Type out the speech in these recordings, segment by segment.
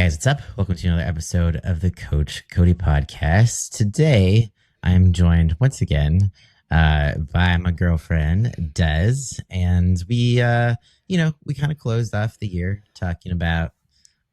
Guys, what's up? Welcome to another episode of the Coach Cody podcast. Today, I'm joined once again by my girlfriend, Dez, and we kind of closed off the year talking about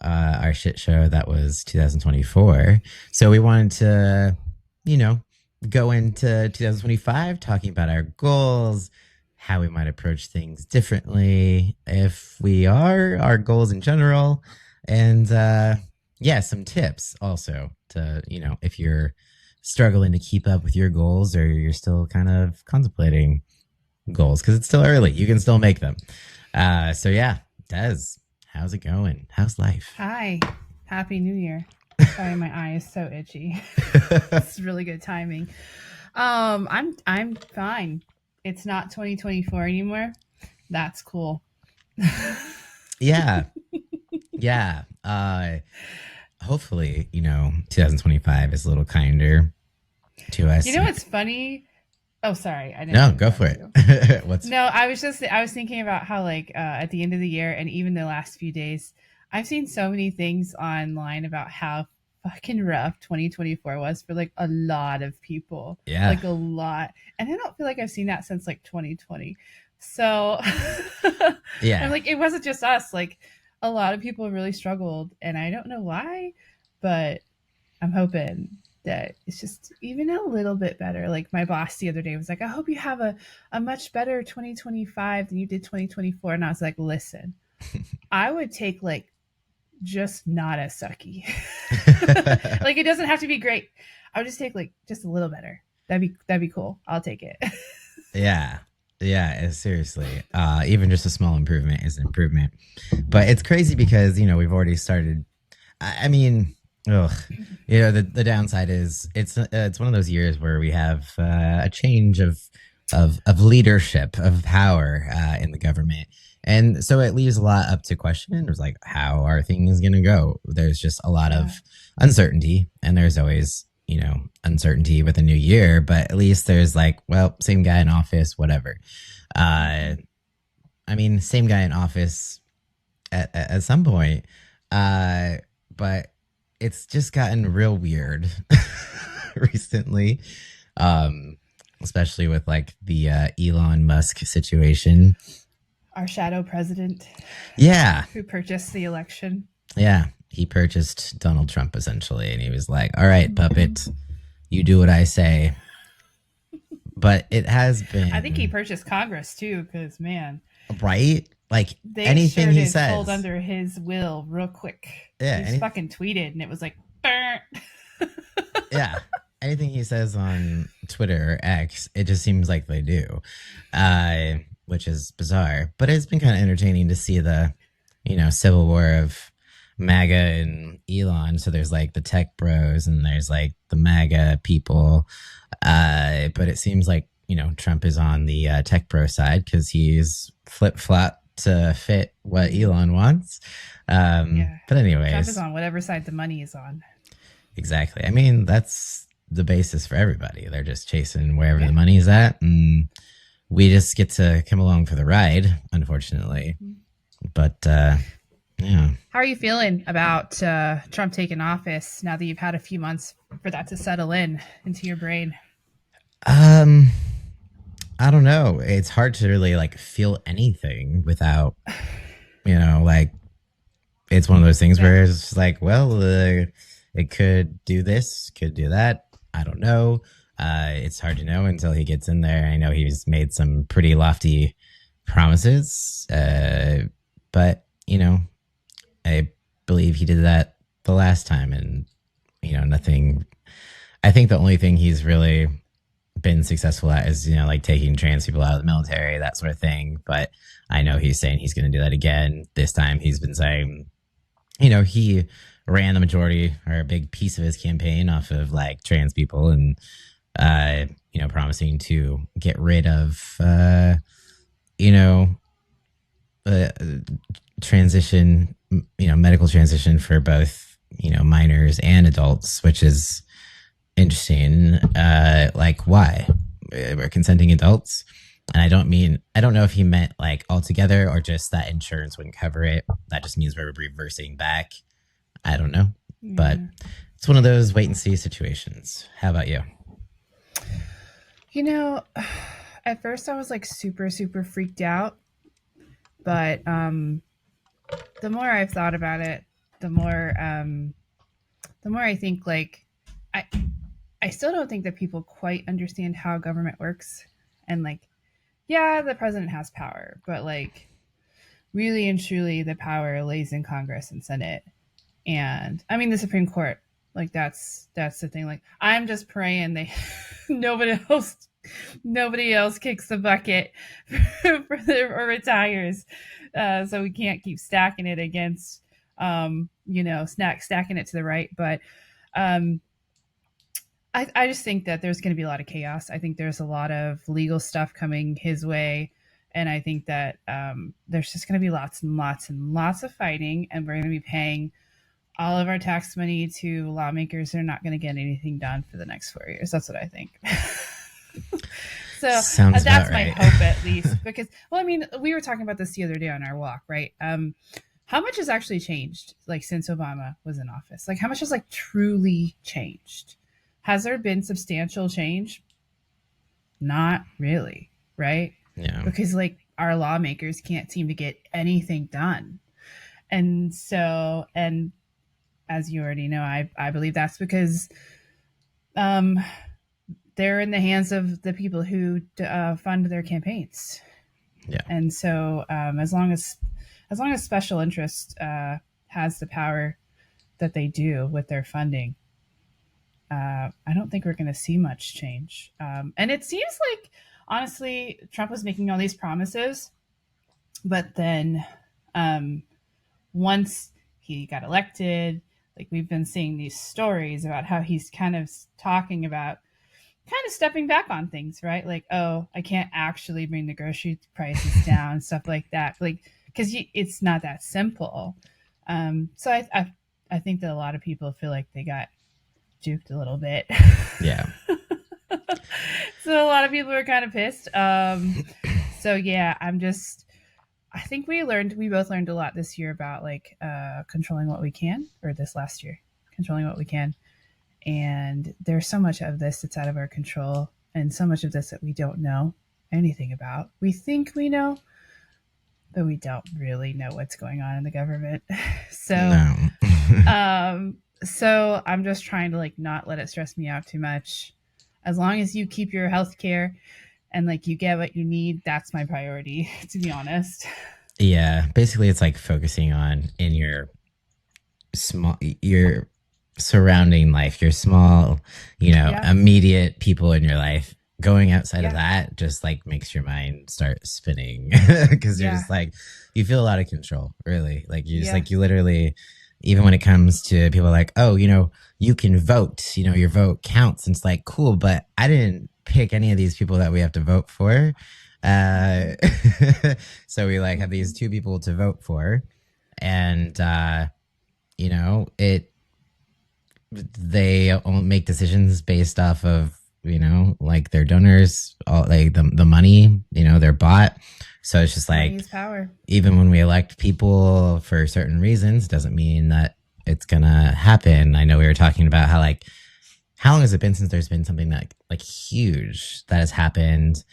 our shit show that was 2024. So we wanted to, you know, go into 2025 talking about our goals, how we might approach things differently, if we are, our goals in general, and some tips also to, if you're struggling to keep up with your goals or you're still kind of contemplating goals because it's still early, you can still make them. Des, how's it going? How's life? Hi, happy New Year. Sorry, my eye is so itchy. It's really good timing. I'm fine. It's not 2024 anymore. That's cool. Yeah. Hopefully, 2025 is a little kinder to us. You know what's funny? Oh, sorry. I didn't. No, go for it. I was thinking about how at the end of the year and even the last few days, I've seen so many things online about how fucking rough 2024 was for a lot of people. Yeah. A lot. And I don't feel like I've seen that since 2020. So yeah. And it wasn't just us. A lot of people really struggled, and I don't know why, but I'm hoping that it's just even a little bit better. My boss the other day was like, I hope you have a much better 2025 than you did 2024. And I was like, listen, I would take just not as sucky. It doesn't have to be great. I would just take just a little better. That'd be cool. I'll take it. Yeah, seriously. Even just a small improvement is an improvement. But it's crazy because, we've already started. The downside is it's one of those years where we have a change of leadership, of power in the government. And so it leaves a lot up to question. There's how are things going to go? There's just a lot of uncertainty, and there's always uncertainty with a new year, but at least there's same guy in office, whatever. Same guy in office at some point, but it's just gotten real weird recently, especially with the Elon Musk situation. Our shadow president. Yeah. Who purchased the election. Yeah. He purchased Donald Trump essentially, and he was like, all right, puppet, you do what I say. But it has been. I think he purchased Congress too, because man. Right? Anything he says. Fold under his will real quick. Yeah. He just fucking tweeted, and it was yeah. Anything he says on Twitter or X, it just seems like they do, which is bizarre. But it's been kind of entertaining to see the, civil war of MAGA and Elon. So there's the tech bros and there's the MAGA people. But it seems Trump is on the tech bro side because he's flip flop to fit what Elon wants. But anyways, Trump is on whatever side the money is on. Exactly. That's the basis for everybody. They're just chasing wherever the money is at. And we just get to come along for the ride, unfortunately. But, yeah. How are you feeling about Trump taking office now that you've had a few months for that to settle into your brain? I don't know. It's hard to really feel anything without, it's one of those things where it's it could do this, could do that. I don't know. It's hard to know until he gets in there. I know he's made some pretty lofty promises, but I believe he did that the last time, and nothing. I think the only thing he's really been successful at is taking trans people out of the military, that sort of thing. But I know he's saying he's going to do that again. This time he's been saying, he ran the majority or a big piece of his campaign off of trans people, and promising to get rid of transition, medical transition for both, minors and adults, which is interesting. Why? We're consenting adults. And I don't know if he meant altogether or just that insurance wouldn't cover it. That just means we're reversing back. I don't know, but Yeah. it's one of those wait and see situations. How about you? You know, at first I was like super, super freaked out, but the more I've thought about it, the more the more I think like I I still don't think that people quite understand how government works. And like, yeah, the president has power, but like really and truly the power lays in Congress and Senate. And I mean the Supreme Court. Like that's the thing. Like I'm just praying they nobody else nobody else kicks the bucket or retires, so we can't keep stacking it against stacking it to the right. But um, I just think that there's going to be a lot of chaos. I think there's a lot of legal stuff coming his way. And I think that there's just going to be lots and lots and lots of fighting, and we're going to be paying all of our tax money to lawmakers that are not going to get anything done for the next 4 years. That's what I think. So Sounds about that's my right. hope, at least, because well, I mean, we were talking about this the other day on our walk, right? How much has actually changed, like since Obama was in office? Like, how much has like truly changed? Has there been substantial change? Not really, right? Yeah. Because like our lawmakers can't seem to get anything done, and so and as you already know, I believe that's because um, they're in the hands of the people who fund their campaigns. Yeah. And so, as long as special interest has the power that they do with their funding, I don't think we're going to see much change. And it seems like, honestly, Trump was making all these promises, but then um, once he got elected, like we've been seeing these stories about how he's kind of talking about kind of stepping back on things, right? Like, oh, I can't actually bring the grocery prices down, stuff like that. Like, because it's not that simple. So I think that a lot of people feel like they got duped a little bit. Yeah. So a lot of people are kind of pissed. So yeah, I think we both learned a lot this year about like controlling what we can, or this last year, controlling what we can. And there's so much of this that's out of our control, and so much of this that we don't know anything about. We think we know, but we don't really know what's going on in the government. So, No. so I'm just trying to like not let it stress me out too much. As long as you keep your health care and like you get what you need, that's my priority, to be honest. Yeah. Basically, it's like focusing on in your surrounding life, your small, Yeah, immediate people in your life. Going outside of yeah, that just like makes your mind start spinning because you're yeah, just like, you feel a lot of control, really. Like you just yeah. like, you literally, even when it comes to people like, oh, you can vote, your vote counts. And it's like, cool, but I didn't pick any of these people that we have to vote for. Mm-hmm, Uh, so we like have these mm-hmm. two people to vote for. And, it they make decisions based off of like their donors, all like the money, they're bought. So it's just Money like, is power. even when we elect people for certain reasons, doesn't mean that it's gonna happen. I know we were talking about how like, how long has it been since there's been something that like huge that has happened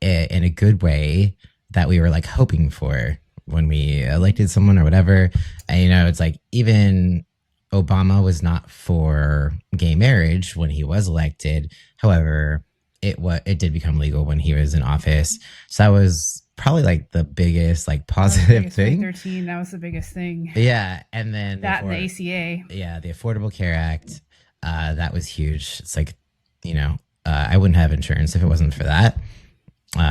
in a good way that we were like hoping for when we Mm-hmm. elected someone or whatever. And it's like, even Obama was not for gay marriage when he was elected. However, it did become legal when he was in office. So that was probably like the biggest like That was the positive biggest. thing. 2013. That was the biggest thing. Yeah, and then That and the ACA. the Affordable Care Act, that was huge. It's like, I wouldn't have insurance if it wasn't for that.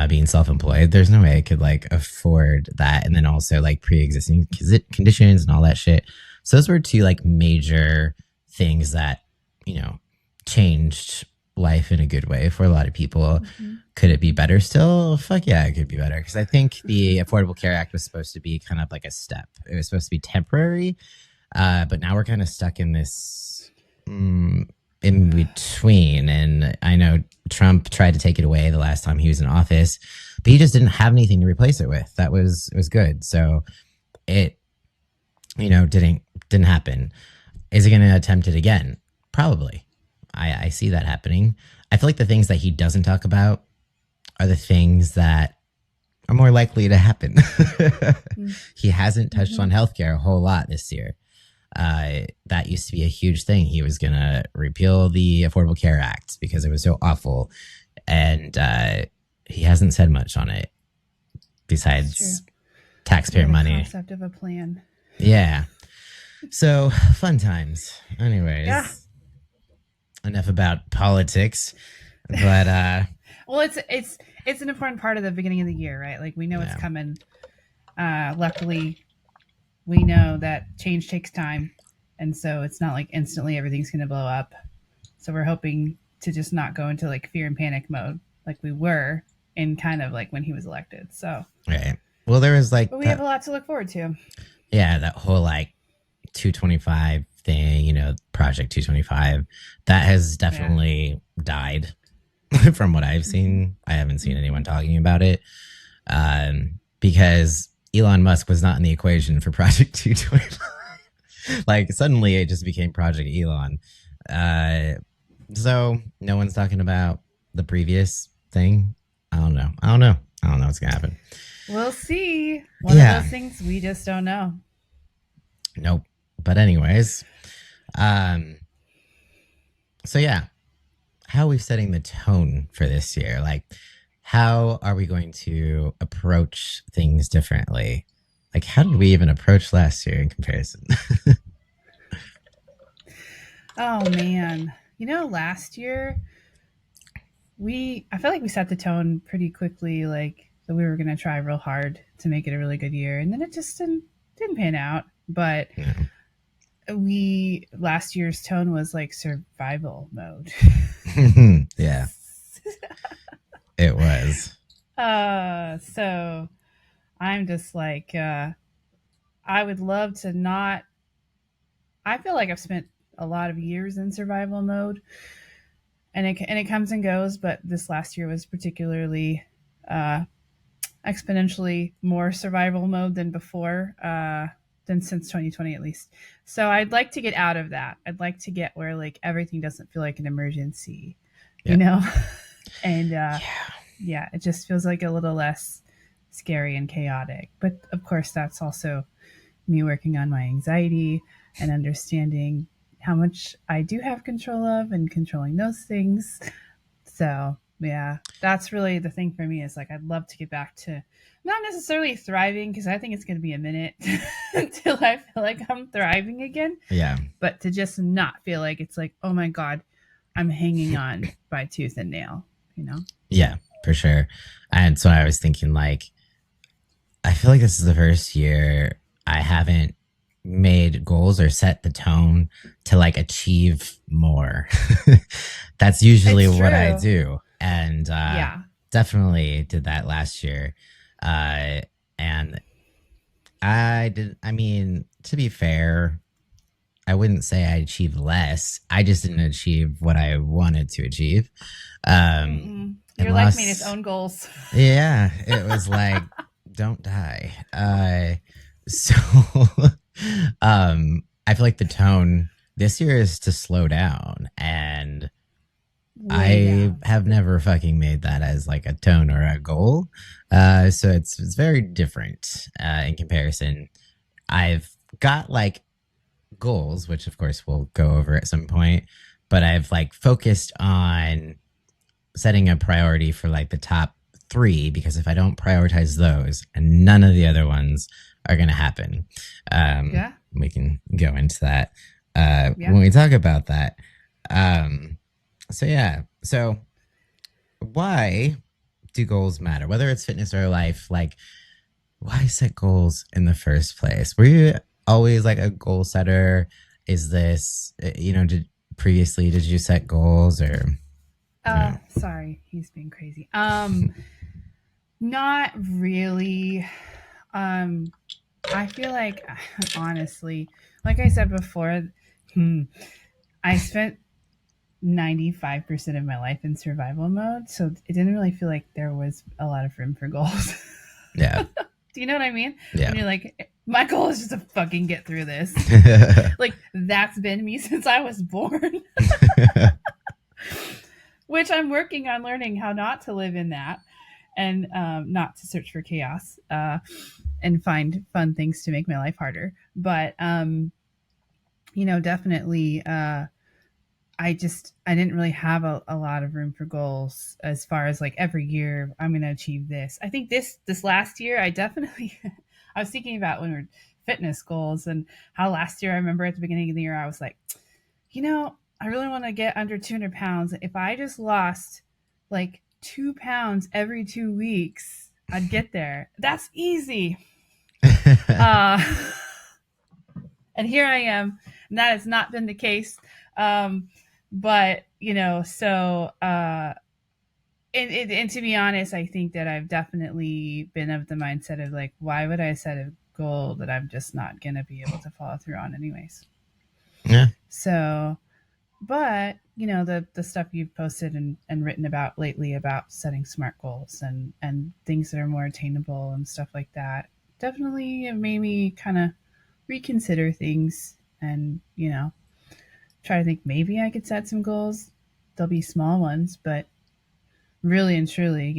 Being self-employed, there's no way I could like afford that, and then also like pre-existing conditions and all that shit. So those were two like major things that you know changed life in a good way for a lot of people. Mm-hmm. Could it be better still? Fuck yeah, it could be better, because I think the Affordable Care Act was supposed to be kind of like a step. It was supposed to be temporary, but now we're kind of stuck in this in between. And I know Trump tried to take it away the last time he was in office, but he just didn't have anything to replace it with. That was good. So it didn't happen. Is he going to attempt it again? Probably. I see that happening. I feel like the things that he doesn't talk about are the things that are more likely to happen. He hasn't touched Mm-hmm. on healthcare a whole lot this year. That used to be a huge thing. He was going to repeal the Affordable Care Act because it was so awful. And he hasn't said much on it It's true. besides Yeah, taxpayer the money. concept of a plan. Yeah. So fun times. Yeah. Anyways, enough about politics. But Well, it's an important part of the beginning of the year, right? Like we know it's yeah, coming. Luckily, we know that change takes time, and so it's not like instantly everything's going to blow up. So we're hoping to just not go into like fear and panic mode like we were in kind of like when he was elected. So, right. Well, there was like but we have that. a lot to look forward to. Yeah, that whole like 225 thing, Project 225, that has Yeah. definitely died from what I've Mm-hmm. seen. I haven't seen Mm-hmm. anyone talking about it because Elon Musk was not in the equation for Project 225. Like suddenly it just became Project Elon. Uh, so no one's talking about the previous thing. I don't know. I don't know. I don't know what's gonna happen. We'll see. One of Yeah. those things we just don't know. Nope. But anyways, um, so yeah, how are we setting the tone for this year? Like, how are we going to approach things differently? Like, how did we even approach last year in comparison? Oh man. Last year I felt like we set the tone pretty quickly, like that we were gonna try real hard to make it a really good year, and then it just didn't pan out. But Yeah. we last year's tone was like survival mode. Yeah, it was. So I'm just like I would love to not. I feel like I've spent a lot of years in survival mode, and it comes and goes. But this last year was particularly uh, exponentially more survival mode than before, than since 2020 at least. So I'd like to get out of that. I'd like to get where like everything doesn't feel like an emergency, you Yeah. know, and Yeah. yeah, it just feels like a little less scary and chaotic. But of course, that's also me working on my anxiety and understanding how much I do have control of and controlling those things. So, yeah, that's really the thing for me is like I'd love to get back to not necessarily thriving because I think it's going to be a minute until I feel like I'm thriving again, Yeah. but to just not feel like it's like, oh my God, I'm hanging on by tooth and nail, you know? Yeah, for sure. And so I was thinking, like, I feel like this is the first year I haven't made goals or set the tone to like achieve more. That's usually It's what I true. do. And Yeah. definitely did that last year. Uh, and I did, I mean, to be fair, I wouldn't say I achieved less. I just didn't achieve what I wanted to achieve. And Your life made its last, own goals. yeah, it was like, don't die. So, I feel like the tone this year is to slow down, and Way I down. have never fucking made that as like a tone or a goal. So it's very different in comparison. I've got like goals, which of course we'll go over at some point, but I've like focused on setting a priority for like the top three because if I don't prioritize those, and none of the other ones are going to happen. Yeah. We can go into that Yeah. when we talk about that. Um, so yeah, so why do goals matter? Whether it's fitness or life, like why set goals in the first place? Were you always like a goal setter? Is this did previously did you set goals or no? Sorry, he's being crazy. Not really. Um, I feel like, honestly, like I said before, hmm, I spent 95% of my life in survival mode, so it didn't really feel like there was a lot of room for goals. Yeah. Do you know what I mean? Yeah. When you're like, my goal is just to fucking get through this. Like, that's been me since I was born, which I'm working on learning how not to live in that and not to search for chaos and find fun things to make my life harder. But, definitely I didn't really have a lot of room for goals as far as like every year I'm gonna achieve this. I think this last year I definitely I was thinking about when we're fitness goals and how last year I remember at the beginning of the year I was like, I really want to get under 200 pounds. If I just lost like 2 pounds every 2 weeks, I'd get there. That's easy. Uh and here I am, and that has not been the case. But so and to be honest, I think that I've definitely been of the mindset of like, why would I set a goal that I'm just not gonna be able to follow through on, anyways? Yeah. So, but the stuff you've posted and written about lately about setting smart goals and things that are more attainable and stuff like that definitely made me kind of reconsider things and try to think maybe I could set some goals. They'll be small ones, but really and truly,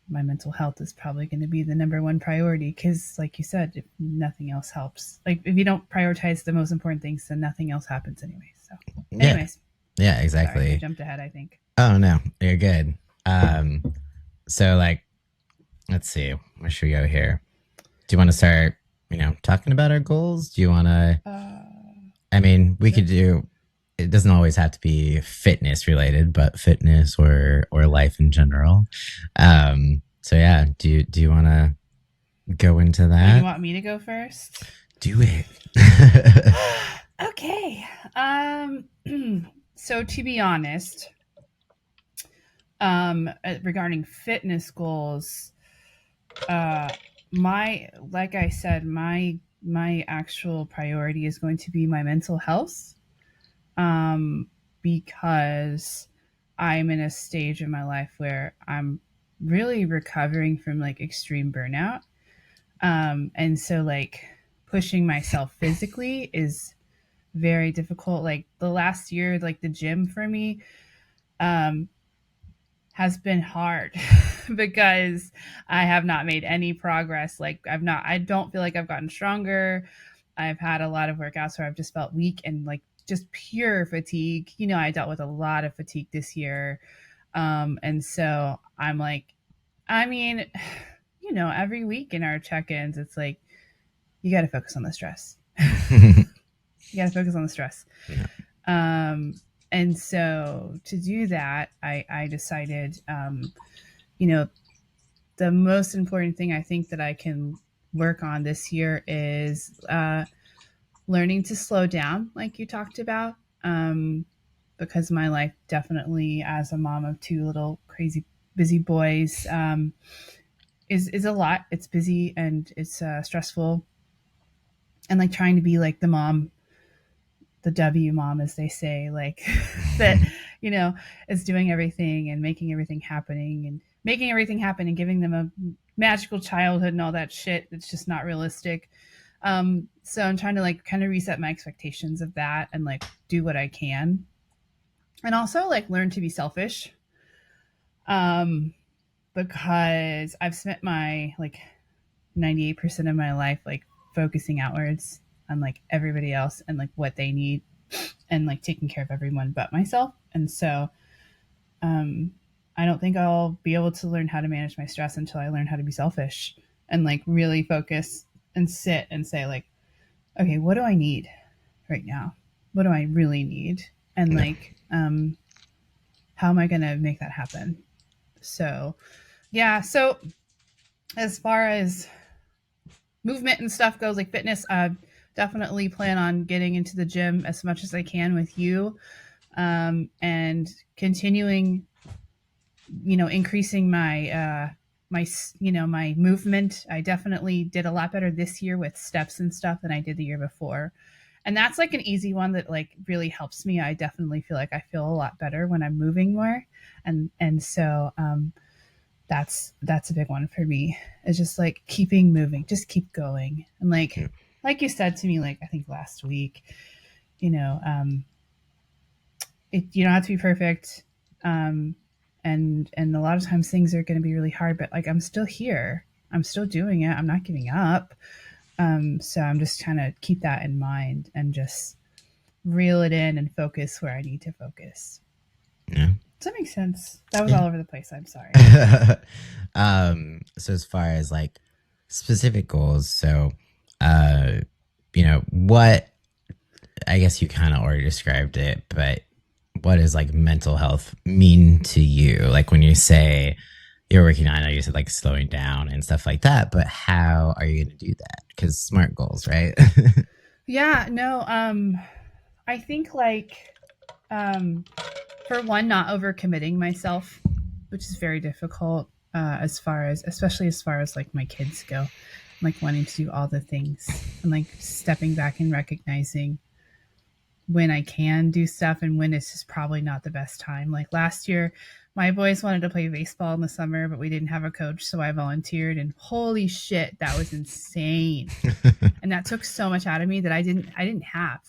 my mental health is probably going to be the number one priority because, like you said, if nothing else helps, like if you don't prioritize the most important things, then nothing else happens anyway. So, Yeah. anyways, Yeah, sorry, I exactly. jumped ahead, I think. Oh no, you're good. Um so like let's see, where should we go here? Do you want to start, talking about our goals? Do you want to I mean, we could Sure. do it doesn't always have to be fitness related, but fitness or life in general. So yeah, do you want to go into Oh, you that? want me to go first? Do it. Okay. Um, so to be honest, regarding fitness goals, uh, like I said, my actual priority is going to be my mental health, um, because I'm in a stage in my life where I'm really recovering from like extreme burnout. And so like pushing myself physically is very difficult. Like the last year, like the gym for me, um, has been hard because I have not made any progress. Like I don't feel like I've gotten stronger. I've had a lot of workouts where I've just felt weak and like just pure fatigue. I dealt with a lot of fatigue this year. And so I'm like, I mean, every week in our check ins, it's like, you got to focus on the stress. You got to focus on the stress. Yeah. Um, and so to do that, I decided, you know, the most important thing I think that I can work on this year is learning to slow down, like you talked about. Because my life definitely, as a mom of two little crazy busy boys, is a lot. It's busy and it's stressful, and like trying to be like the mom, the W mom, as they say, like that, you know, is doing everything and making everything happen and giving them a magical childhood and all that shit. It's just not realistic. So I'm trying to like kind of reset my expectations of that and like do what I can. And also like learn to be selfish. Um, because I've spent my like 98% of my life like focusing outwards on like everybody else and like what they need and like taking care of everyone but myself. And so um I don't think I'll be able to learn how to manage my stress until I learn how to be selfish and like really focus and sit and say like, okay, what do I need right now? What do I really need? And Yeah. like how am I going to make that happen? So, yeah, so as far as movement and stuff goes, like fitness, I definitely plan on getting into the gym as much as I can with you, and continuing, increasing my movement. I definitely did a lot better this year with steps and stuff than I did the year before. And that's like an easy one that like really helps me. I definitely feel like I feel a lot better when I'm moving more. And so that's a big one for me. It's just like keeping moving, just keep going. And like you said to me, like I think last week, you know, you don't have to be perfect. Um, and a lot of times things are going to be really hard, but like I'm still here. I'm still doing it. I'm not giving up. So I'm just trying to keep that in mind and just reel it in and focus where I need to focus. Yeah. Does that make sense? That was Yeah. all over the place. I'm sorry. So as far as like specific goals, so uh, what I guess you kind of already described it, but what does like mental health mean to you? Like when you say you're working on, I know you said like slowing down and stuff like that, but how are you going to do that? Because smart goals, right? Yeah, no, I think um, for one, not overcommitting myself, which is very difficult as far as, especially as far as like my kids go. I'm like wanting to do all the things and like stepping back and recognizing when I can do stuff and when it's just probably not the best time. Like last year, my boys wanted to play baseball in the summer, but we didn't have a coach, so I volunteered. And holy shit, that was insane! And that took so much out of me that I didn't have.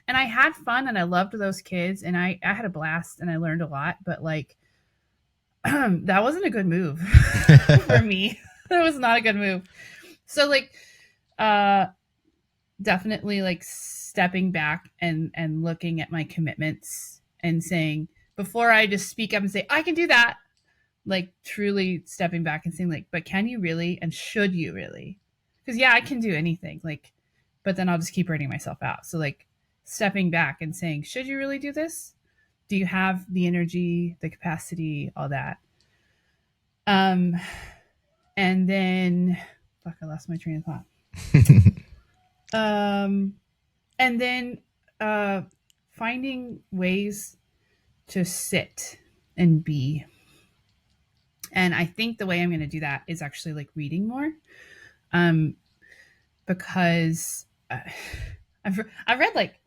And I had fun and I loved those kids and I had a blast and I learned a lot. But like that wasn't a good move for me. That was not a good move. So like uh definitely like stepping back and looking at my commitments and saying before I just speak up and say I can do that, like truly stepping back and saying like but can you really and should you really, because yeah I can do anything like but then I'll just keep burning myself out. So like stepping back and saying should you really do this, do you have the energy, the capacity, all that. um and then fuck I lost my train of thought. um and then uh finding ways to sit and be. And I think the way I'm going to do that is actually like reading more. Um, because I've read like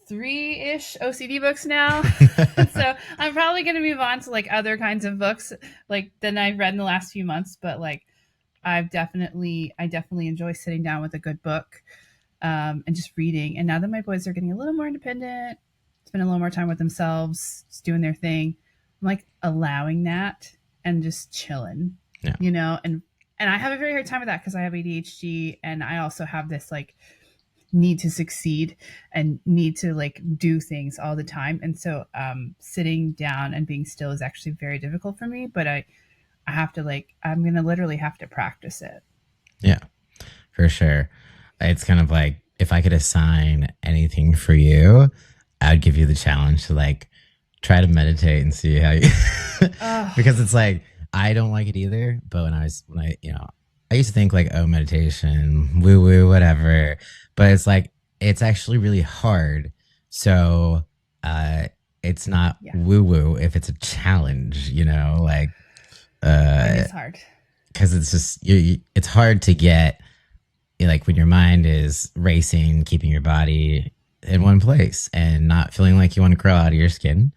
three-ish OCD books now. So I'm probably going to move on to like other kinds of books like than I've read in the last few months. But like I definitely enjoy sitting down with a good book and just reading. And now that my boys are getting a little more independent, spending a little more time with themselves, just doing their thing, I'm like allowing that and just chilling, Yeah. and I have a very hard time with that because I have ADHD and I also have this like need to succeed and need to like do things all the time. And so sitting down and being still is actually very difficult for me, but I have to like I'm gonna literally have to practice it. Yeah, for sure. It's kind of like if I could assign anything for you, I'd give you the challenge to like try to meditate and see how you Oh, because it's like I don't like it either. But when I used to think like, oh, meditation, woo woo, whatever. But it's like it's actually really hard. So uh it's not yeah, woo woo if it's a challenge, like it uh is hard. because it's just it's hard to get like when your mind is racing, keeping your body in one place and not feeling like you want to crawl out of your skin.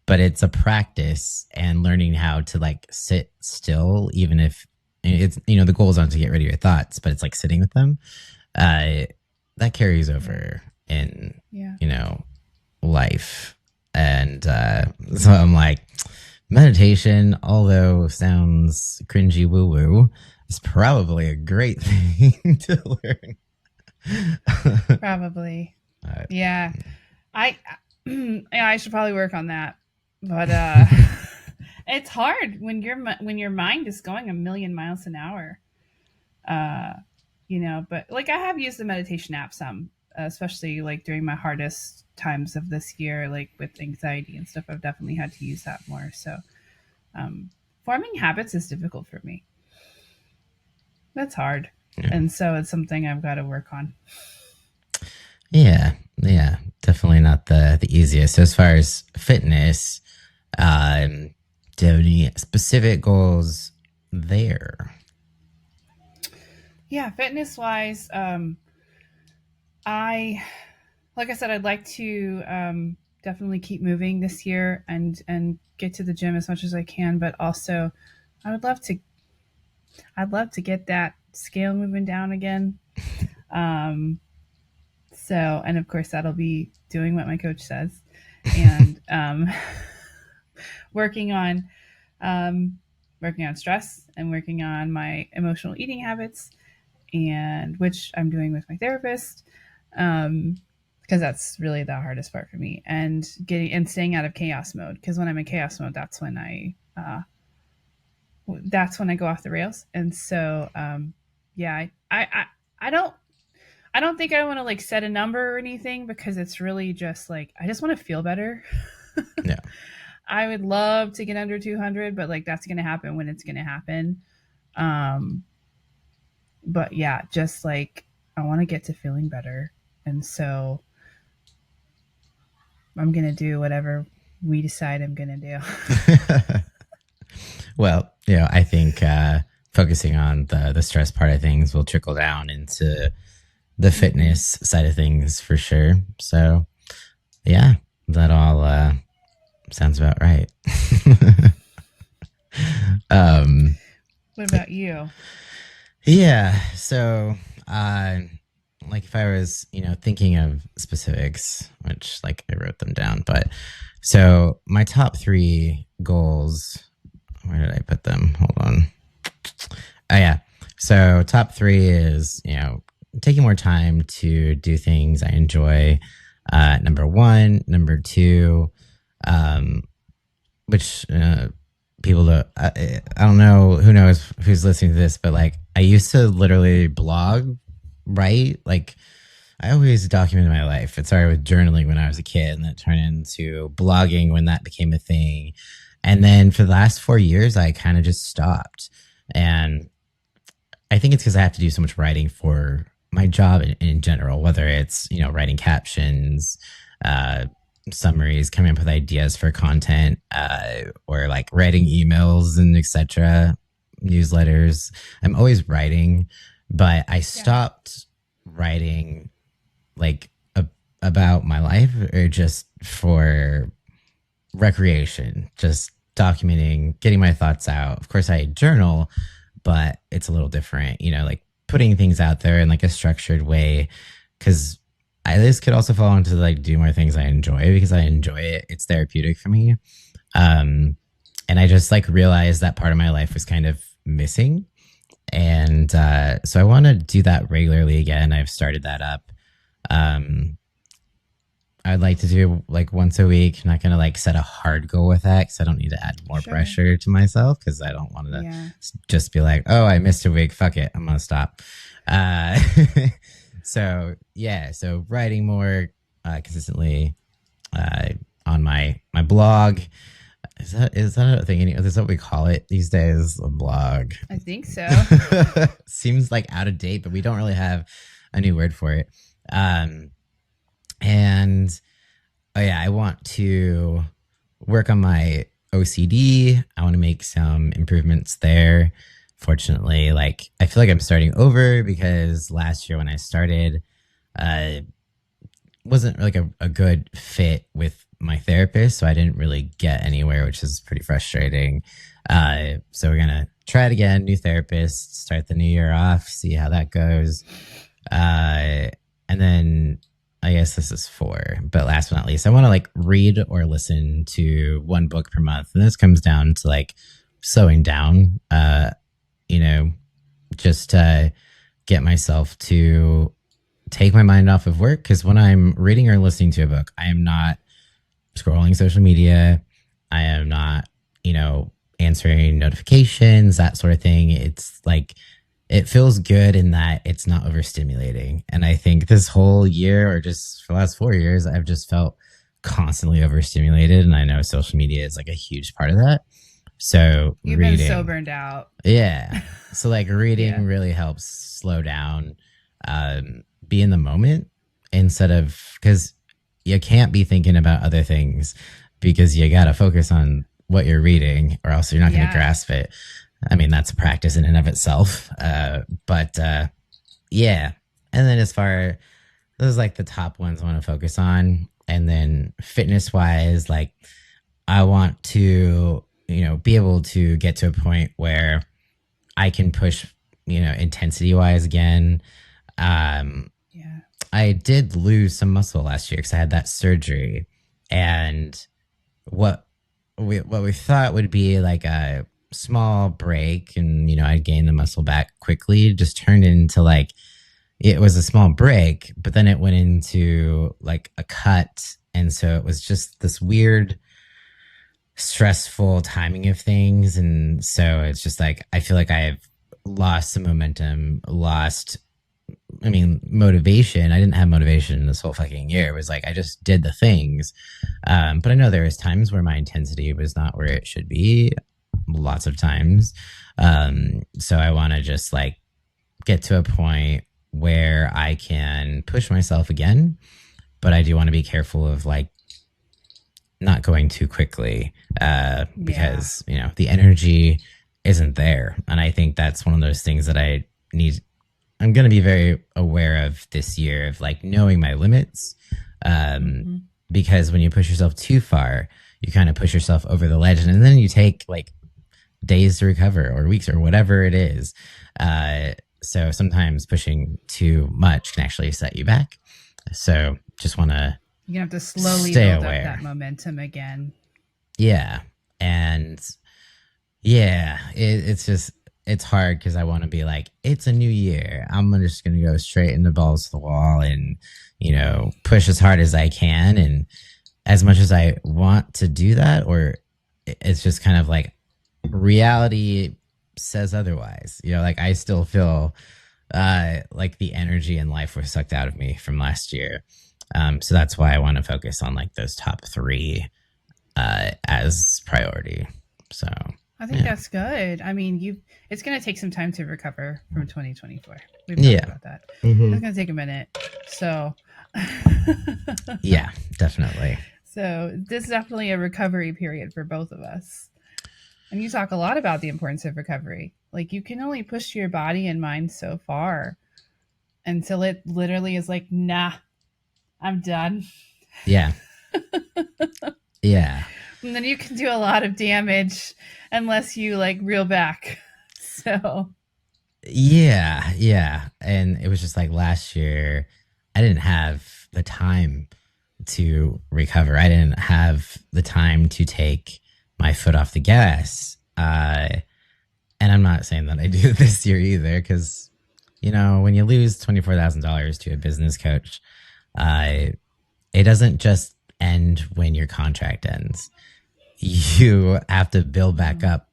But it's a practice and learning how to like sit still, even if it's, the goal is not to get rid of your thoughts, but it's like sitting with them. Uh, that carries Yeah, over in, yeah. you know, life. And so I'm like, meditation, although sounds cringy woo woo, is probably a great thing to learn. Probably. uh, Yeah. I yeah, I should probably work on that. But it's hard when your mind is going a million miles an hour. Uh but like I have used the meditation app some, especially like during my hardest times of this year like with anxiety and stuff. I've definitely had to use that more. So um forming habits is difficult for me. That's hard. yeah. And so it's something I've got to work on. Yeah, yeah, definitely not the easiest. So as far as fitness, do you have any specific goals there? Yeah, fitness wise, I like I said, I'd like to definitely keep moving this year and get to the gym as much as I can, but also I would love to. I'd love to get that scale moving down again. Um, so, and of course, that'll be doing what my coach says, and working on um, working on stress and working on my emotional eating habits, and which I'm doing with my therapist. Um, because that's really the hardest part for me, and getting and staying out of chaos mode, because when I'm in chaos mode, that's when I go off the rails. And so yeah, I don't think I want to like set a number or anything, because it's really just like I just want to feel better. Yeah. I would love to get under 200, but like that's going to happen when it's going to happen. um but yeah, just like I want to get to feeling better. And so I'm going to do whatever we decide I'm going to do. Well, I think focusing on the stress part of things will trickle down into the Mm-hmm. fitness side of things for sure. So, yeah, that all sounds about right. um, What about you? yeah. So, uh, like if I was, thinking of specifics, which like I wrote them down, but so my top three goals, where did I put them? Hold on. Oh yeah. So top three is, taking more time to do things I enjoy. Number one, number two, um, which people don't, I don't know who knows who's listening to this, but like I used to literally blog, right? Like I always documented my life. It started with journaling when I was a kid, and then it turned into blogging when that became a thing. And then for the last 4 years, I kind of just stopped. And I think it's because I have to do so much writing for my job in general, whether it's, writing captions, uh, summaries, coming up with ideas for content, or like writing emails and etc. newsletters. I'm always writing, but I Yeah. stopped writing like about my life or just for recreation, just documenting, getting my thoughts out. Of course, I journal, but it's a little different, like putting things out there in like a structured way. Cause this could also fall into like do more things I enjoy because I enjoy it. It's therapeutic for me. Um, and I just like realized that part of my life was kind of missing. And so I want to do that regularly again. I've started that up. Um, I'd like to do like once a week. I'm not gonna like set a hard goal with that because I don't need to add more Sure. pressure to myself because I don't want to Yeah. just be like, oh, I missed a week. Fuck it, I'm gonna stop. Uh, so yeah, so writing more consistently uh, on my blog. Is that a thing? Is that what we call it these days? A blog. I think so. Seems like out of date, but we don't really have a new word for it. Um, and oh yeah, I want to work on my OCD. I want to make some improvements there. Fortunately, like I feel like I'm starting over because last year when I started, uh, wasn't like a good fit with my therapist, so I didn't really get anywhere, which is pretty frustrating. So we're gonna try it again. New therapist, start the new year off, see how that goes. And then I guess this is four, but last but not least, I want to like read or listen to one book per month. And this comes down to like slowing down, you know, just to get myself to take my mind off of work. Cause when I'm reading or listening to a book, I am not scrolling social media. I am not, answering notifications, that sort of thing. It's like, it feels good in that it's not overstimulating. And I think this whole year, or just for the last 4 years, I've just felt constantly overstimulated. And I know social media is like a huge part of that. So You've been so reading, burned out. yeah. So like reading Yeah. really helps slow down, be in the moment instead of because you can't be thinking about other things because you got to focus on what you're reading or else you're not going to Yeah. grasp it. I mean, that's a practice in and of itself. But yeah. And then as far those like the top ones I want to focus on. And then fitness wise, like I want to be able to get to a point where I can push, intensity wise again. Um, Yeah. I did lose some muscle last year because I had that surgery, and what we thought would be like a small break, and I'd gain the muscle back quickly, just turned into like it was a small break, but then it went into like a cut, and so it was just this weird stressful timing of things. And so it's just like I feel like I've lost some momentum, lost motivation. I didn't have motivation this whole fucking year. It was like I just did the things. But I know there was times where my intensity was not where it should be, lots of times. So I want to just like get to a point where I can push myself again, but I do want to be careful of like not going too quickly, Yeah. because the energy isn't there, and I think that's one of those things that I need. I'm going to be very aware of this year of like knowing my limits, um, Mm-hmm. because when you push yourself too far, you kind of push yourself over the ledge, and then you take like days to recover or weeks or whatever it is. Uh, so sometimes pushing too much can actually set you back. So just want to You're gonna have to slowly stay build up that aware. momentum again. Yeah. And yeah, it's just, it's hard because I want to be like, it's a new year. I'm just going to go straight in the balls to the wall and, push as hard as I can. And as much as I want to do that, or it's just kind of like reality says otherwise. Like I still feel like the energy in life was sucked out of me from last year. So that's why I want to focus on like those top three as priority. So I think yeah, that's good. I mean, you it's going to take some time to recover from 2024. We've talked yeah, about that. hmm, It's going to take a minute. So yeah, definitely, so this is definitely a recovery period for both of us. And you talk a lot about the importance of recovery. Like you can only push your body and mind so far until it literally is like, "Nah, I'm done." yeah, yeah, And then you can do a lot of damage unless you like reel back. So, yeah, yeah. And it was just like last year, I didn't have the time to recover. I didn't have the time to take my foot off the gas. And I'm not saying that I do this year either, because when you lose $24,000 to a business coach, uh, it doesn't just end when your contract ends. You have to build back mm, up,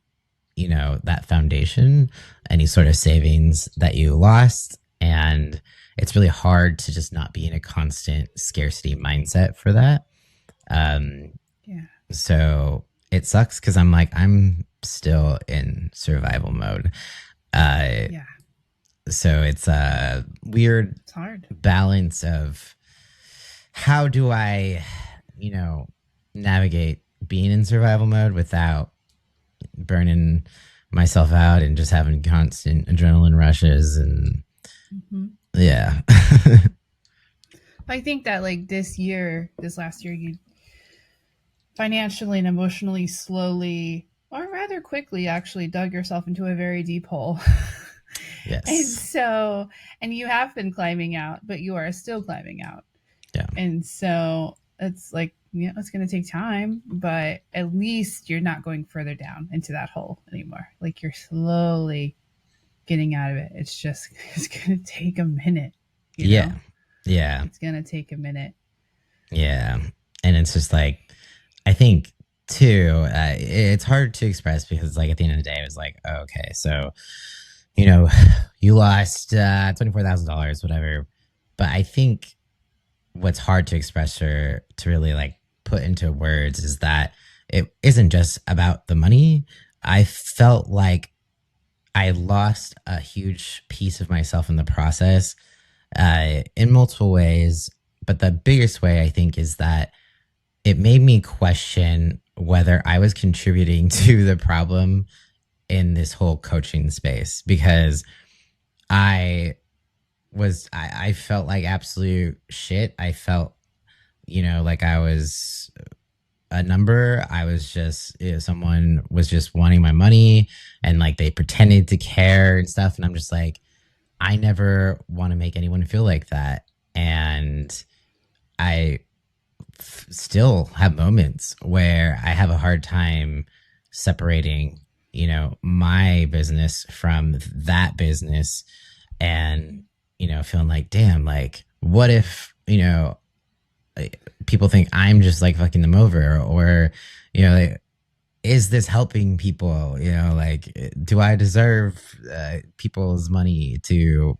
that foundation, any sort of savings that you lost. And it's really hard to just not be in a constant scarcity mindset for that. Um, yeah. so it sucks because I'm still in survival mode. Uh, Yeah. so it's a weird It's hard. balance of how do I, navigate being in survival mode without burning myself out and just having constant adrenaline rushes and Mm-hmm. yeah. I think that like this last year, you financially and emotionally slowly, or rather quickly, actually dug yourself into a very deep hole. And Yes. so, and you have been climbing out, but you are still climbing out. Yeah. And so it's like, it's going to take time, but at least you're not going further down into that hole anymore. Like you're slowly getting out of it. It's just, it's going to take a minute, you Yeah. know? Yeah. It's going to take a minute. Yeah. And it's just like I think too, it's hard to express because like at the end of the day, it was like, oh, okay, so you know, you lost $24,000, whatever. But I think what's hard to express or to really like put into words is that it isn't just about the money. I felt like I lost a huge piece of myself in the process, in multiple ways. But the biggest way I think is that it made me question whether I was contributing to the problem in this whole coaching space, because I I felt like absolute shit. I felt, like I was a number. I was just, someone was just wanting my money and like they pretended to care and stuff. And I'm just like, I never want to make anyone feel like that. And I still have moments where I have a hard time separating, my business from that business and, feeling like, damn, like, what if, people think I'm just like fucking them over or, like, is this helping people? Like, do I deserve people's money to,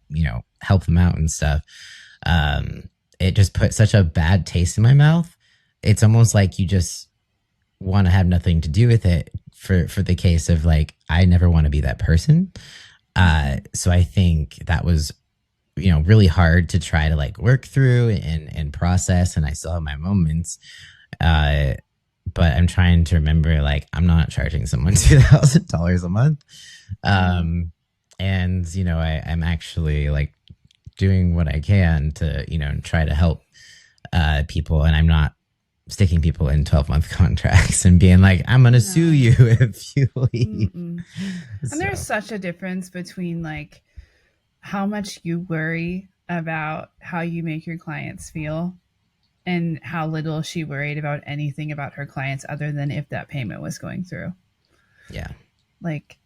help them out and stuff? It just put such a bad taste in my mouth. It's almost like you just want to have nothing to do with it for the case of like, I never want to be that person. So I think that was, really hard to try to like work through and process. And I still have my moments. Uh, but I'm trying to remember like I'm not charging someone $2,000 a month. Um, and I'm actually like doing what I can to, try to help people, and I'm not sticking people in 12-month contracts and being like, I'm gonna sue No. you if you leave. Mm-mm. And there's So such a difference between like how much you worry about how you make your clients feel and how little she worried about anything about her clients other than if that payment was going through. yeah, Like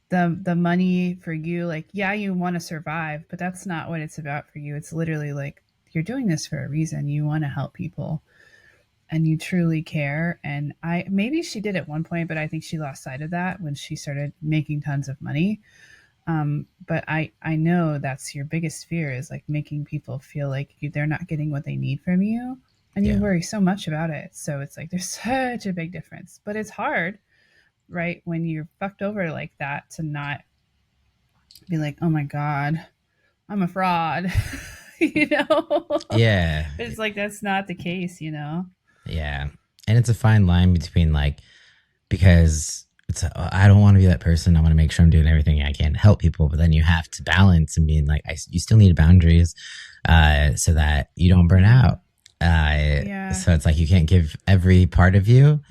the money for you, like yeah, you want to survive, but that's not what it's about for you. It's literally like you're doing this for a reason. You want to help people and you truly care. And I maybe she did at one point, but I think she lost sight of that when she started making tons of money. But I know that's your biggest fear is like making people feel like they're not getting what they need from you, and you yeah, worry so much about it. So it's like there's such a big difference, but it's hard, right? When you're fucked over like that to not be like, oh my god, I'm a fraud, you know. yeah, It's like that's not the case, you know. yeah. And it's a fine line between like, because I don't want to be that person. I want to make sure I'm doing everything I can to help people, but then you have to balance and being like, you still need boundaries, so that you don't burn Yeah, out. yeah. So it's like you can't give every part of you,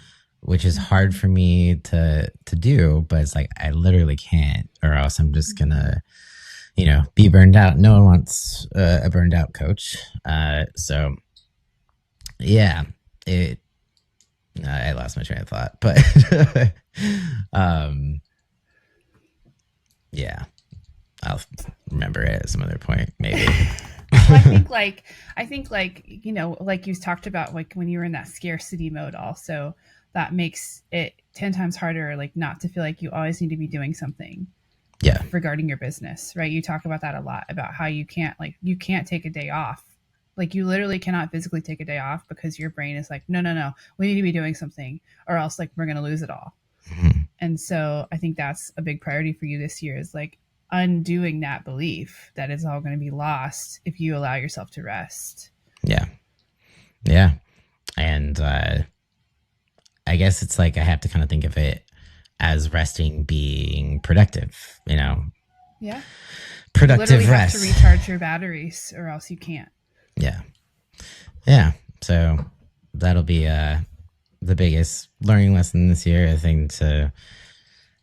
which is hard Mm-hmm. for me to do. But it's like I literally can't, or else I'm just Mm-hmm. gonna, be burned out. No one wants a burned out coach. So yeah, it I lost my train of thought, but um, yeah, I'll remember it at some other point, maybe. Well, I think like like you talked about like when you were in that scarcity mode also that makes it 10 times harder like not to feel like you always need to be doing something Yeah, regarding your business, right? You talk about that a lot about how you can't take a day off. Like you literally cannot physically take a day off because your brain is like, no, no, no, we need to be doing something or else like we're going to lose it all. mhm. And so I think that's a big priority for you this year is like undoing that belief that it's all going to be lost if you allow yourself to rest. Yeah, yeah, and I guess it's like I have to kind of think of it as resting being productive. Yeah. You literally Productive have to rest. recharge your batteries or else you can't. Yeah, yeah. So that'll be the biggest learning lesson this year. I think to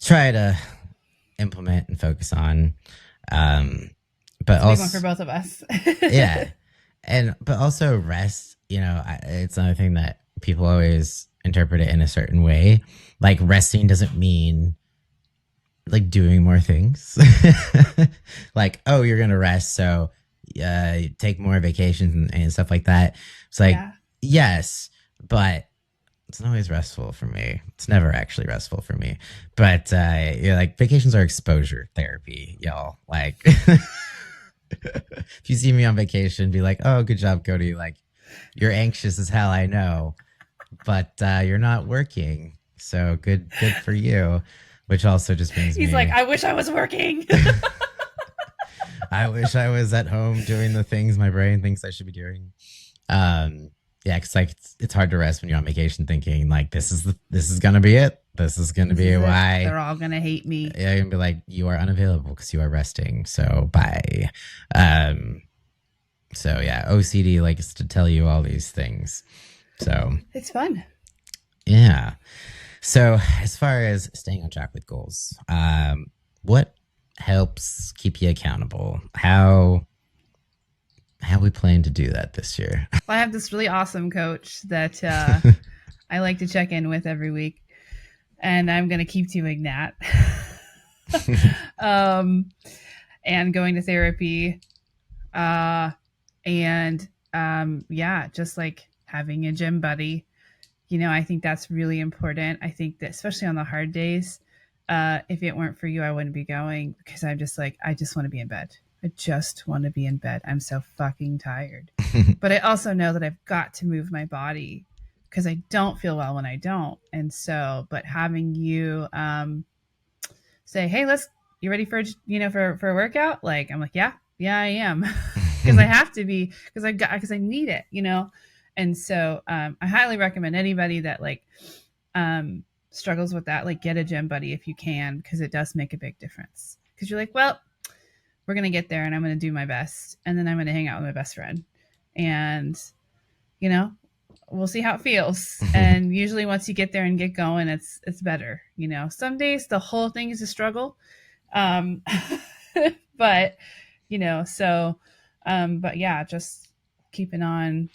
try to implement and focus on. Um, but It's a big one for also, both of us. yeah, and but also rest. It's another thing that people always interpret it in a certain way. Like resting doesn't mean like doing more things. Like, oh, you're gonna rest, so take more vacations and stuff like that. It's like, Yeah. yes, but it's not always restful for me. It's never actually restful for me. But like vacations are exposure therapy, y'all. Like, if you see me on vacation, be like, "Oh, good job, Cody." Like, you're anxious as hell, I know, but you're not working, so good for you. Which also just brings He's like, me. I wish I was working. I wish I was at home doing the things my brain thinks I should be doing. Um, yeah, because like it's hard to rest when you're on vacation, thinking like this is gonna be it. This is gonna This be is it. why. They're all going to hate me. Yeah, you're gonna be like you are unavailable because you are resting. So bye. Um, so yeah, OCD likes to tell you all these things. So It's fun. Yeah. So, as far as staying on track with goals, what helps keep you accountable? How we plan to do that this year? Well, I have this really awesome coach that I like to check in with every week, and I'm going to keep doing that. um, and going to therapy, uh, and yeah, just like having a gym buddy. I think that's really important. I think that especially on the hard days, if it weren't for you, I wouldn't be going because I'm just like, I just want to be in bed. I just want to be in bed. I'm so fucking tired. But I also know that I've got to move my body because I don't feel well when I don't. And so, but having you say, "Hey, you ready for for a workout?" Like I'm like, yeah, I am, because I have to be because I need it. And so I highly recommend anybody that struggles with that, like get a gym buddy if you can, because it does make a big difference. Because you're like, well, we're gonna get there, and I'm gonna do my best, and then I'm gonna hang out with my best friend, and you know we'll see how it feels. And usually once you get there and get going, it's better. Some days the whole thing is a struggle, um but so but yeah, just keeping on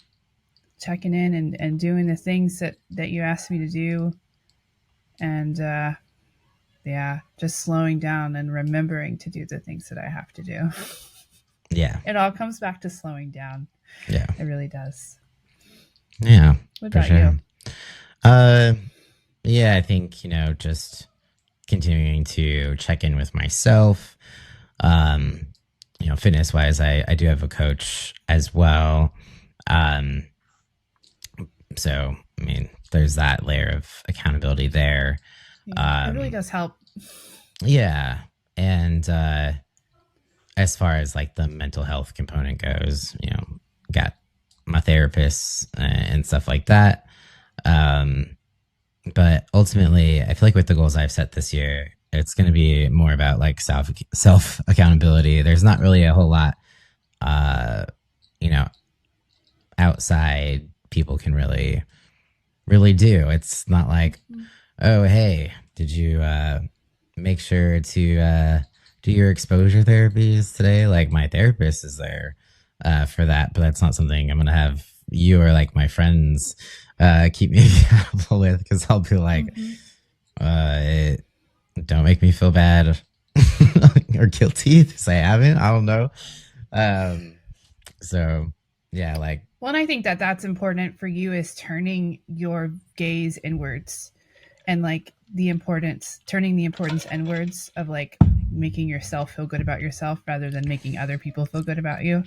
checking in and doing the things that you asked me to do, and yeah, just slowing down and remembering to do the things that I have to do. Yeah. It all comes back to slowing down. Yeah. It really does. Yeah. What For about sure. you? Uh, yeah, I think, just continuing to check in with myself. Um, fitness wise, I do have a coach as well. Um, so, I mean, there's that layer of accountability there. Yeah, it really Um, does help. yeah. And as far as like the mental health component goes, got my therapist and stuff like that. Um, but ultimately, I feel like with the goals I've set this year, it's going to be more about like self accountability. There's not really a whole lot, uh, you know, outside people can really do. It's not like, oh, hey, did you make sure to do your exposure therapies today? Like my therapist is there for that, but that's not something I'm gonna have you or like my friends keep me accountable with, because I'll be like, Mm-hmm. it, don't make me feel bad or guilty because I haven't. I don't know. Um, so yeah, like Well, and I think that that's important for you, is turning your gaze inwards, and like turning the importance inwards of like making yourself feel good about yourself rather than making other people feel good about you.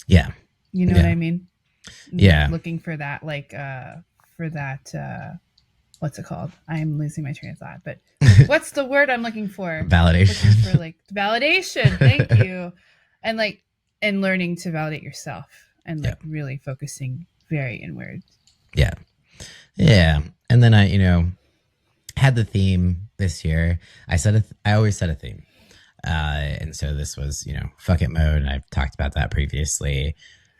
yeah, You know what yeah, I mean? Like yeah. looking for that, for that, what's it called? I am losing my train of thought, but what's the word I'm looking for? Looking for Validation. like validation. Thank you. And like, and learning to validate yourself, and Yeah, like really focusing very inward. yeah, yeah. And then I, had the theme this year. I always set a theme. And so this was, fuck it mode. And I've talked about that previously.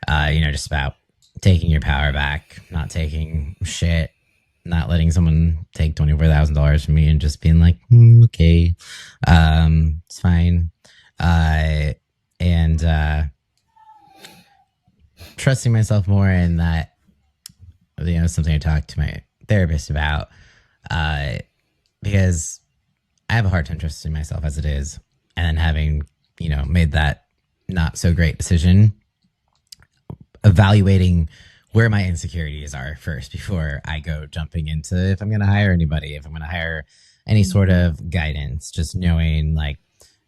Just about taking your power back, not taking shit, not letting someone take $24,000 from me and just being like, okay, it's fine. Uh, and trusting myself more in that, something I talked to my therapist about, uh, because I have a hard time trusting myself as it is. And having, made that not so great decision, evaluating where my insecurities are first before I go jumping into if I'm going to hire anybody, if I'm going to hire any sort Mm-hmm. of guidance, just knowing like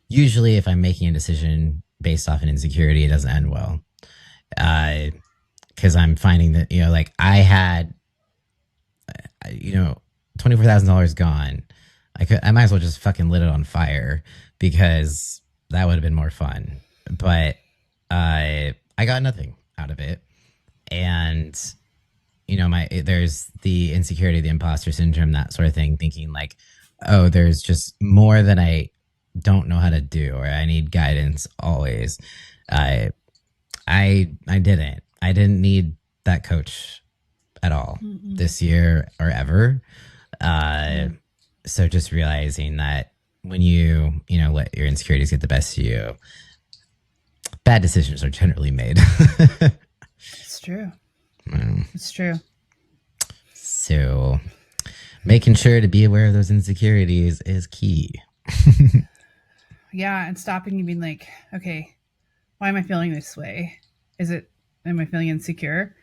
usually if I'm making a decision based off an insecurity, it doesn't end well. Because I'm finding that, like I had, you know, $24,000 gone. I might as well just fucking lit it on fire because that would have been more fun. But I got nothing out of it. And there's the insecurity, the imposter syndrome, that sort of thing, thinking like, oh, there's just more that I don't know how to do, or I need guidance always. I I didn't need that coach at all Mm-mm. this year or ever. Uh, Yeah. so just realizing that when you let your insecurities get the best of you, bad decisions are generally made. It's true. Um, It's true. so making sure to be aware of those insecurities is key. Yeah, and stopping and being like, okay, why am I feeling this way? Is it, am I feeling insecure?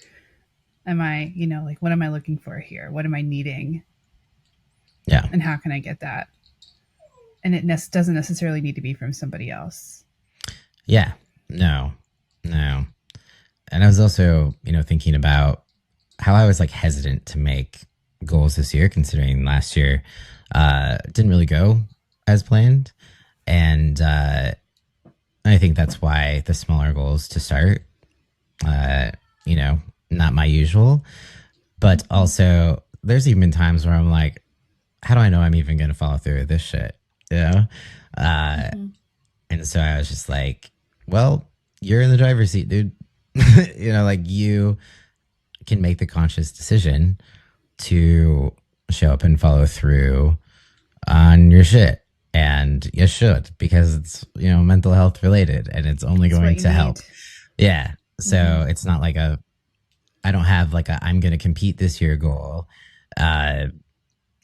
Am I, like, what am I looking for here? What am I needing? Yeah. And how can I get that? And it doesn't necessarily need to be from somebody else. Yeah. No. No. And I was also, thinking about how I was like hesitant to make goals this year, considering last year didn't really go as planned. And I think that's why the smaller goals to start, uh, you know, not my usual. But Mm-hmm. also, there's even times where I'm like, how do I know I'm even going to follow through with this shit? You know? Uh, Mm-hmm. and so I was just like, well, you're in the driver's seat, dude. Like you can make the conscious decision to show up and follow through on your shit. And you should, because it's, mental health related and it's only It's what going you to need. help. Yeah. Mm-hmm. So it's not like I don't have like I'm going to compete this year goal. Uh,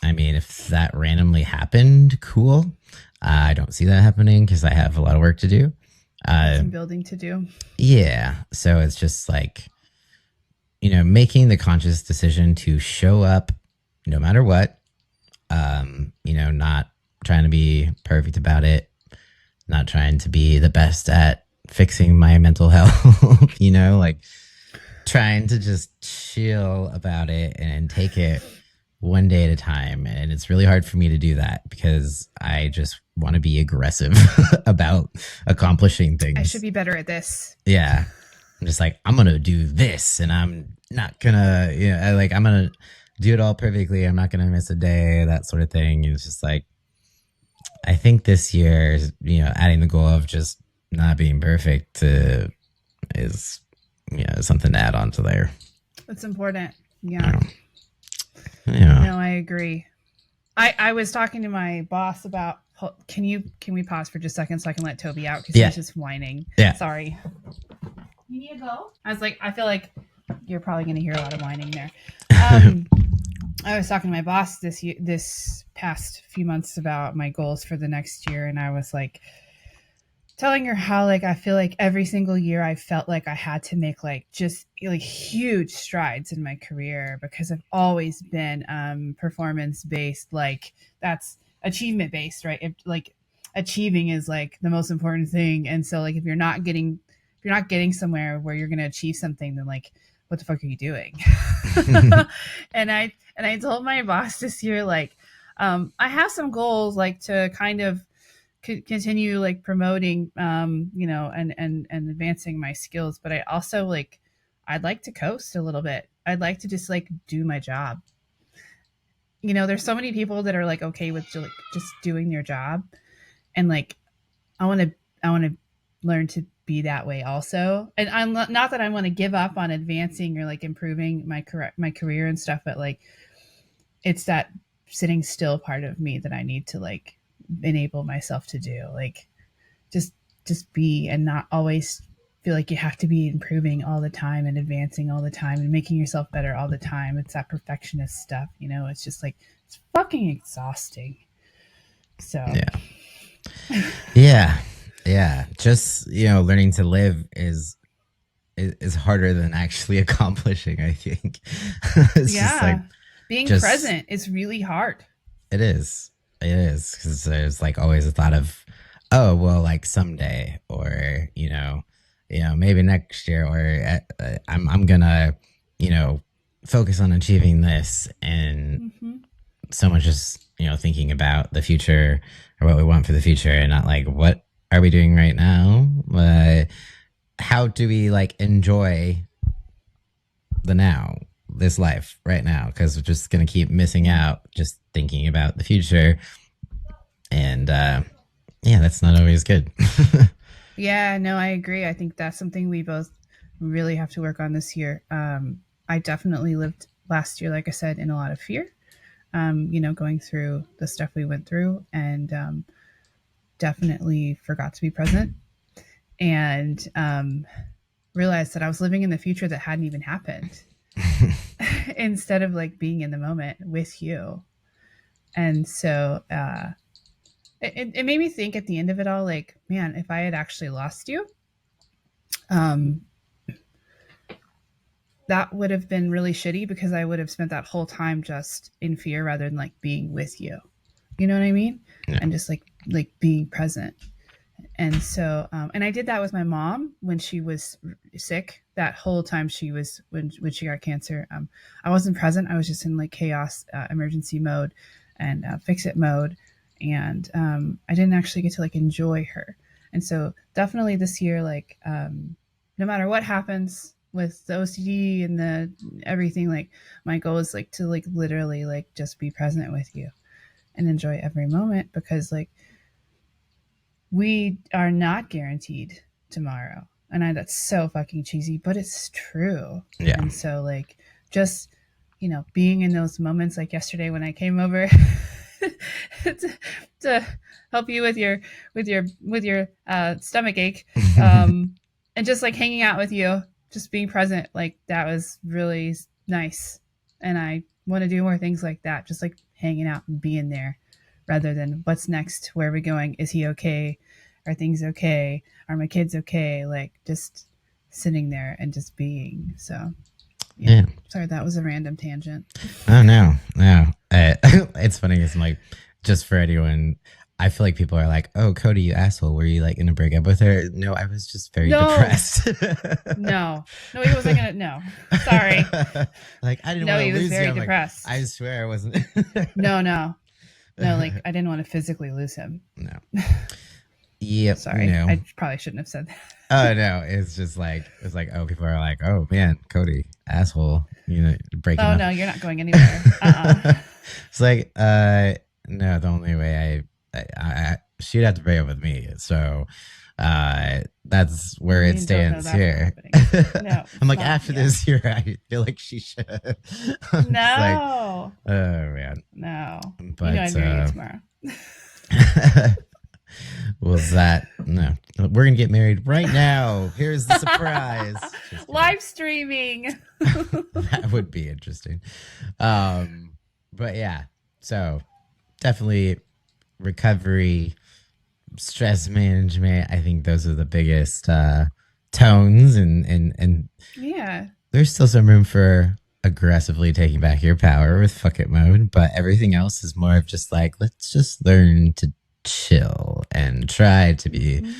I mean, if that randomly happened, cool. I don't see that happening because I have a lot of work to do. Got Uh, some building to do. yeah. So it's just like, making the conscious decision to show up no matter what, not trying to be perfect about it, not trying to be the best at fixing my mental health, like trying to just chill about it and take it one day at a time. And it's really hard for me to do that because I just want to be aggressive about accomplishing I should things. be better at this. Yeah. I'm just like, I'm going to do this and I'm not going to, I'm going to do it all perfectly. I'm not going to miss a day, that sort of thing. It's just like, I think this year, adding the goal of just not being perfect is, something to add on to there. It's important. I Yeah. don't Yeah. No, I agree. I was talking to my boss about. Can we pause for just a second so I can let Toby out because Yeah. he's just whining. Yeah. Sorry. You need to go. I was like, I feel like you're probably going to hear a lot of whining there. I was talking to my boss this past few months about my goals for the next year, and I was like telling her how like I feel like every single year I felt like I had to make like just like huge strides in my career because I've always been performance based, like that's achievement based, right? Like achieving is like the most important thing, and so like if you're not getting somewhere where you're going to achieve something, then like what the fuck are you doing? And I told my boss this year like I have some goals like to kind of continue like promoting and advancing my skills, but I also like I'd like to coast a little bit. I'd like to just like do my job. There's so many people that are like okay with just doing their job, and like I want to learn to be that way also. And I'm not that I want to give up on advancing or like improving my career and stuff, but like it's that sitting still part of me that I need to like enable myself to do. Like just just be and not always feel like you have to be improving all the time and advancing all the time and making yourself better all the time. It's that perfectionist stuff, it's just like it's fucking exhausting. So Yeah. Yeah. Yeah. Just, learning to live is harder than actually accomplishing, I think. It's just like yeah, being just present is really hard. it is. It is because there's like always a thought of, oh well, like someday, or maybe next year, or I'm gonna, you know, focus on achieving this, and Mm-hmm. so much just thinking about the future or what we want for the future, and not like what are we doing right now. How do we like enjoy the now, this life right now, because we're just gonna keep missing Yeah. out just thinking about the future, and yeah, that's not always good. Yeah, no, I agree. I think that's something we both really have to work on this year. I definitely lived last year, like I said, in a lot of fear, going through the stuff we went through, and definitely forgot to be present, and realized that I was living in the future that hadn't even happened instead of like being in the moment with you. And so it made me think at the end of it all, like, man, if I had actually lost you, um, that would have been really shitty because I would have spent that whole time just in fear rather than like being with you. You know what I mean? Yeah. And just like being present. And so and I did that with my mom when she was sick. That whole time she was when she got cancer, I wasn't present. I was just in like chaos, emergency mode, and fix it mode, and I didn't actually get to like enjoy her. And so definitely this year, like no matter what happens with the OCD and the everything, like my goal is like to like literally like just be present with you and enjoy every moment, because like we are not guaranteed tomorrow. And that's so fucking cheesy, but it's true. Yeah. And so like just, being in those moments, like yesterday when I came over to help you with your stomach ache, and just like hanging out with you, just being present, like that was really nice. And I want to do more things like that, just like hanging out and being there, rather than what's next, where are we going, is he okay, are things okay, are my kids okay, like just sitting there and just being. So yeah, Yeah. sorry, that was a random tangent. Oh no, no. It's funny because I'm like, just for anyone, I feel like people are like, "Oh, Cody, you asshole. Were you like in a breakup with her?" No, I was just very No, depressed. no, he wasn't gonna. No, sorry. Like I didn't No, want to he was lose you. very I'm like, I depressed. swear I wasn't. No, no, no. Like I didn't want to physically lose him. No. Yep. Sorry, No. I probably shouldn't have said that. Oh no. It's just like oh, people are like, oh man, Cody, asshole. Breaking Oh up. no, you're not going anywhere. It's like, no, the only way she'd have to break up with me. So, that's where it We don't know stands that from here. happening. No, I'm it's like, not. after Yeah. this year, I feel like she should. I'm just like, No, oh man. no. But, I'd marry you tomorrow. was that, no, we're going to get married right now. Here's the surprise. Just kidding. Live streaming. That would be interesting. But yeah, so definitely recovery, stress management. I think those are the biggest tones, and Yeah. there's still some room for aggressively taking back your power with fuck it mode, but everything else is more of just like, let's just learn to chill and try to be Mm-hmm.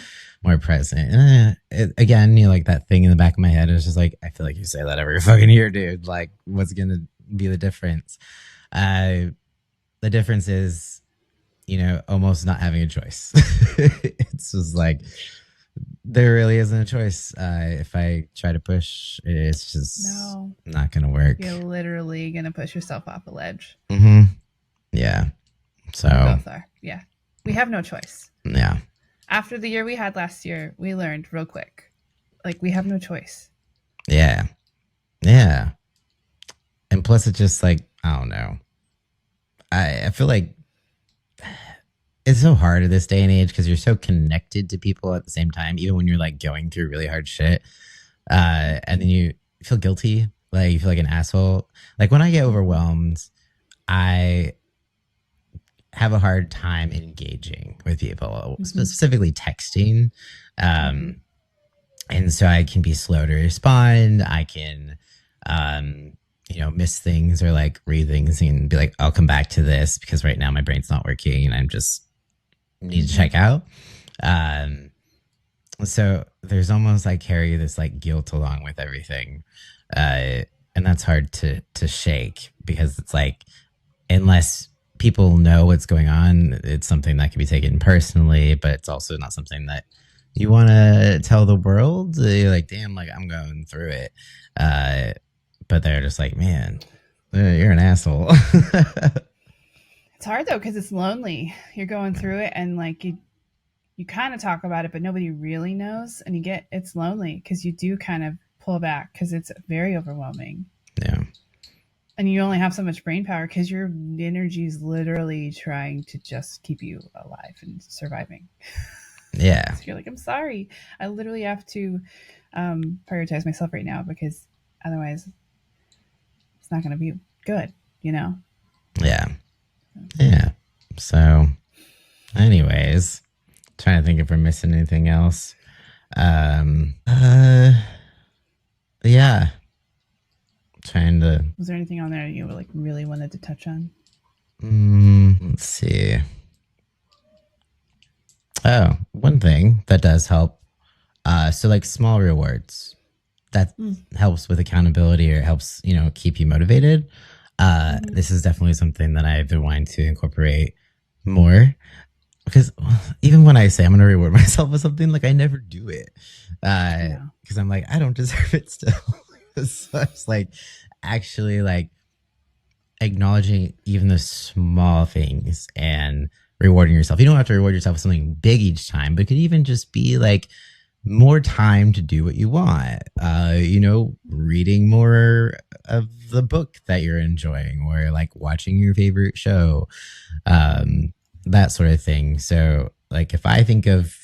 more present. Again, like that thing in the back of my head is just like, I feel like you say that every fucking year, dude. Like, what's gonna be the difference? Uh, the difference is, almost not having a choice. It's just like there really isn't a choice. If I try to push, it's just No, not gonna work. you're literally gonna push yourself off a ledge. Mm-hmm. Yeah. We So both are. Yeah. We have no choice. yeah. After the year we had last year, we learned real quick. Like we have no choice. Yeah. Yeah. And plus, it's just like, I don't know. I feel like it's so hard at this day and age because you're so connected to people at the same time, even when you're like going through really hard shit. And then you feel guilty, like you feel like an asshole. Like when I get overwhelmed, I have a hard time engaging with people, specifically texting. Um, and so I can be slow to respond. I can, miss things or like read things and be like, I'll come back to this because right now my brain's not working and I'm just need to check out. So there's almost I carry this like guilt along with everything. And that's hard to shake because it's like, unless people know what's going on, it's something that can be taken personally, but it's also not something that you want to tell the world. You're like, damn, like I'm going through it. But they're just like, man, you're an asshole. It's hard though because it's lonely. You're going through it and like you kind of talk about it, but nobody really knows, and it's lonely because you do kind of pull back because it's very overwhelming. Yeah. And you only have so much brain power because your energy is literally trying to just keep you alive and surviving. Yeah. So you're like, I'm sorry. I literally have to prioritize myself right now because otherwise it's not going to be good, you know? Yeah. Yeah. So, anyways, trying to think if we're missing anything else. Um, uh, yeah, trying to, Was there anything on there you like really wanted to touch on? let's see. Oh, one thing that does help. So like small rewards that Mm. helps with accountability or helps, keep you motivated. Mm-hmm. This is definitely something that I've been wanting to incorporate more because even when I say I'm going to reward myself with something, like I never do it. Yeah. Because I'm like, I don't deserve it still. So it's like actually like acknowledging even the small things and rewarding yourself. You don't have to reward yourself with something big each time, but it could even just be like more time to do what you want. Reading more of the book that you're enjoying or like watching your favorite show, um, that sort of thing. So, like, if I think of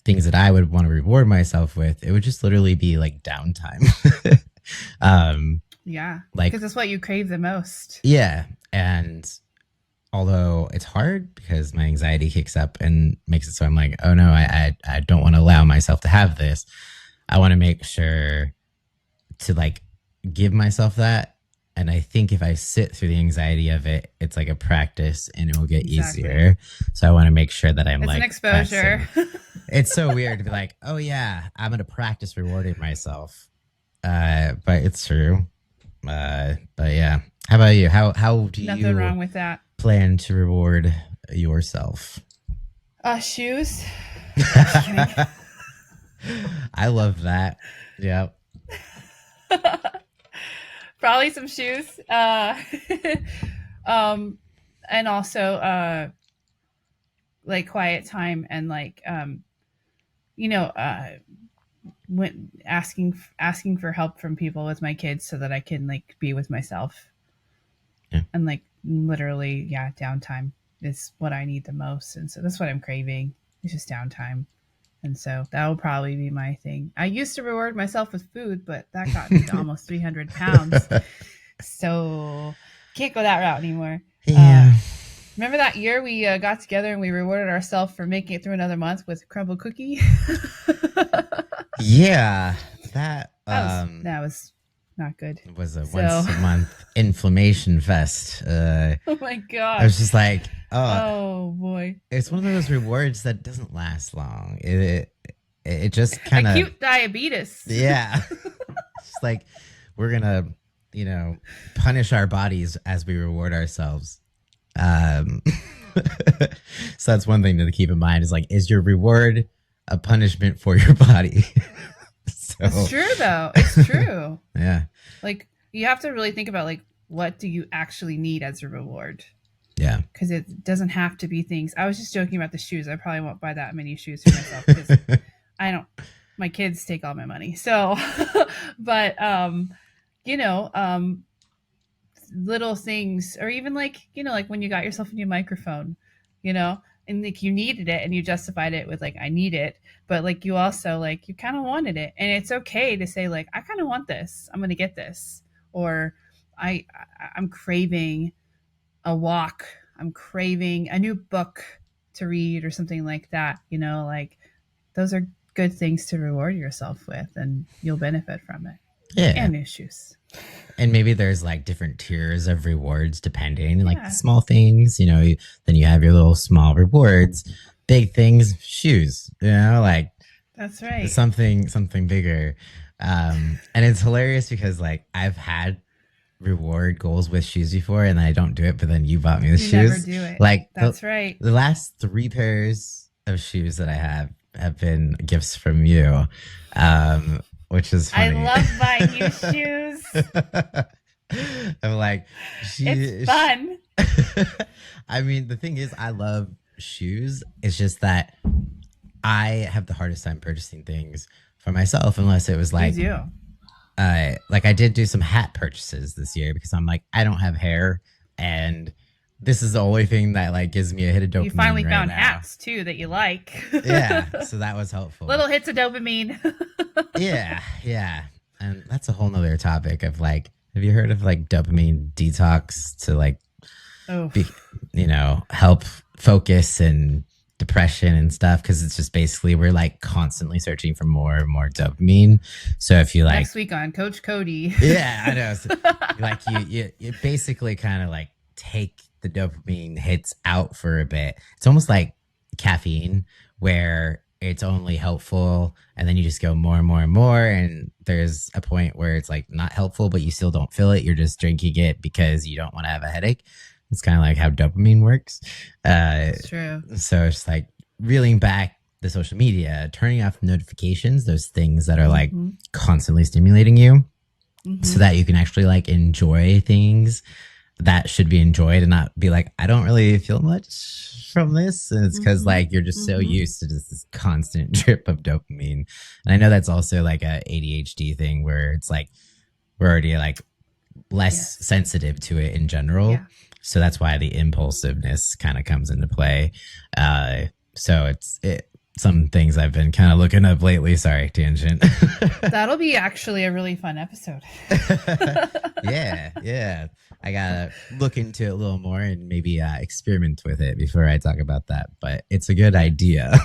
things that I would want to reward myself with, it would just literally be like downtime. um, Yeah. like, Because it's what you crave the most. yeah. And although it's hard because my anxiety kicks up and makes it so I'm like, oh no, I don't want to allow myself to have this. I want to make sure to like give myself that. And I think if I sit through the anxiety of it, it's like a practice and it will get Exactly. easier. So I want to make sure that I'm It's an like exposure. practicing. It's so weird to be like, oh yeah, I'm gonna practice rewarding myself. But it's true. But yeah. How about you? How do Nothing you wrong with that. plan to reward yourself? Shoes. Just kidding. I love that. Yeah. Probably some shoes. Um, and also like quiet time and like you know when asking for help from people with my kids so that I can like be with myself Yeah. and like literally yeah downtime is what I need the most, and so that's what I'm craving. It's just downtime. And so that will probably be my thing. I used to reward myself with food, but that got me to almost 300 pounds. So can't go that route anymore. Uh, Yeah. Remember that year we got together and we rewarded ourselves for making it through another month with crumble cookie? Yeah. That That was not good. was a So, once a month inflammation fest. oh my I god. was just like, oh, Oh boy. it's one of those rewards that doesn't last long. It just kind of, Acute diabetes. yeah. It's like we're gonna, punish our bodies as we reward ourselves. Um, so that's one thing to keep in mind is like, is your reward a punishment for your body? It's So, true though. It's true. yeah, Like you have to really think about like what do you actually need as a reward, yeah. because it doesn't have to be things. I was just joking about the shoes. I probably won't buy that many shoes for myself because I don't. My kids take all my money. So, but you know, little things, or even like like when you got yourself a new microphone, you know, and like you needed it and you justified it with like I need it, but like you also like you kind of wanted it, and it's okay to say like I kind of want this. I'm gonna get this, or I'm craving a walk. I'm craving a new book to read or something like that. Like those are good things to reward yourself with, and you'll benefit from it. Yeah. And issues. And maybe there's like different tiers of rewards depending, like the Yeah, small things, then you have your little small rewards, big things, shoes, like that's right. something bigger. And it's hilarious because like I've had reward goals with shoes before and I don't do it, but then you bought me the You never shoes. do it. Like That's right. the last three pairs of shoes that I have been gifts from you. Which is I funny. love buying you shoes. I'm like, It's she. fun. I mean, the thing is, I love shoes. It's just that I have the hardest time purchasing things for myself unless it was You like do. like I did do some hat purchases this year because I'm like, I don't have hair, and this is the only thing that like gives me a hit of You dopamine finally right found now. hats too that you like. Yeah, so that was helpful. Little hits of dopamine. Yeah, yeah. And that's a whole nother topic of like, have you heard of like dopamine detox to like Oh, be, help focus and depression and stuff? Cause it's just basically we're like constantly searching for more and more dopamine. So if you like, next week on Coach Cody. yeah, I know. So, like you basically kind of like take the dopamine hits out for a bit. It's almost like caffeine where it's only helpful and then you just go more and more and more and there's a point where it's like not helpful but you still don't feel it. You're just drinking it because you don't want to have a headache. It's kind of like how dopamine works. It's true. So it's like reeling back the social media, turning off notifications, those things that are like constantly stimulating you so that you can actually like enjoy things that should be enjoyed and not be like, I don't really feel much from this. And it's because like you're just so used to just this constant drip of dopamine. And I know that's also like a ADHD thing where it's like we're already like less sensitive to it in general. Yeah. So that's why the impulsiveness kind of comes into play. So some things I've been kind of looking up lately. Sorry, tangent. That'll be actually a really fun episode. Yeah. I gotta look into it a little more and maybe experiment with it before I talk about that. But it's a good idea.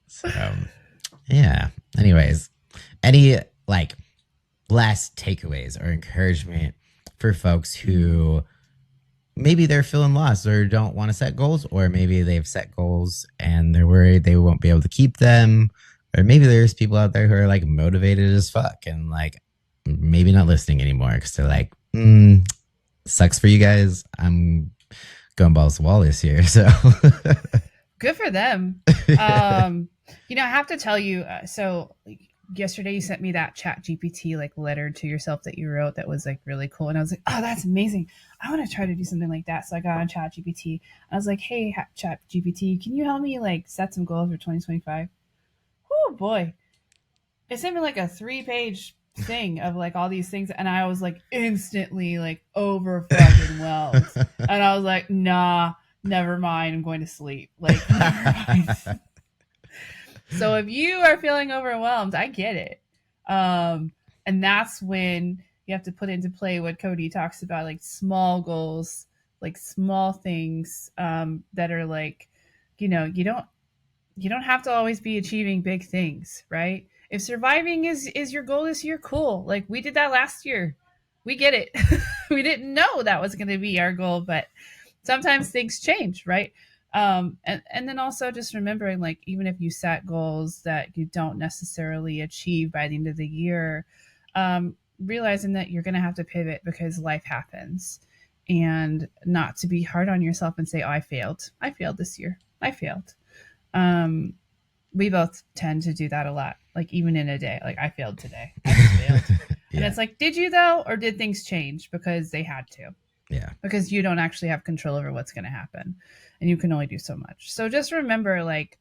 So, yeah. Anyways, any like last takeaways or encouragement for folks who maybe they're feeling lost or don't want to set goals, or maybe they've set goals and they're worried they won't be able to keep them, or maybe there's people out there who are like motivated as fuck and like maybe not listening anymore because they're like, sucks for you guys. I'm going balls to wall this year, so good for them. I have to tell you, so like, yesterday you sent me that chat GPT like letter to yourself that you wrote that was like really cool, and I was like, oh, that's amazing. I want to try to do something like that. So I got on chat GPT. I was like, hey, chat GPT, can you help me like set some goals for 2025? Oh boy, it sent me like a 3-page thing of like all these things, and I was like instantly like over fucking whelmed. And I was like, nah, never mind, I'm going to sleep. Like, never mind. So if you are feeling overwhelmed, I get it. And that's when you have to put into play what Cody talks about, like small goals, like small things that are like, you don't have to always be achieving big things, right? If surviving is your goal this year, cool. Like we did that last year. We get it. We didn't know that was going to be our goal, but sometimes things change, right? And then also just remembering, like, even if you set goals that you don't necessarily achieve by the end of the year, realizing that you're going to have to pivot because life happens, and not to be hard on yourself and say, oh, I failed this year. I failed. We both tend to do that a lot. Like even in a day, like I failed today. I just failed. And it's like, did you though? Or did things change because they had to? Yeah. Because you don't actually have control over what's going to happen, and you can only do so much. So just remember, like,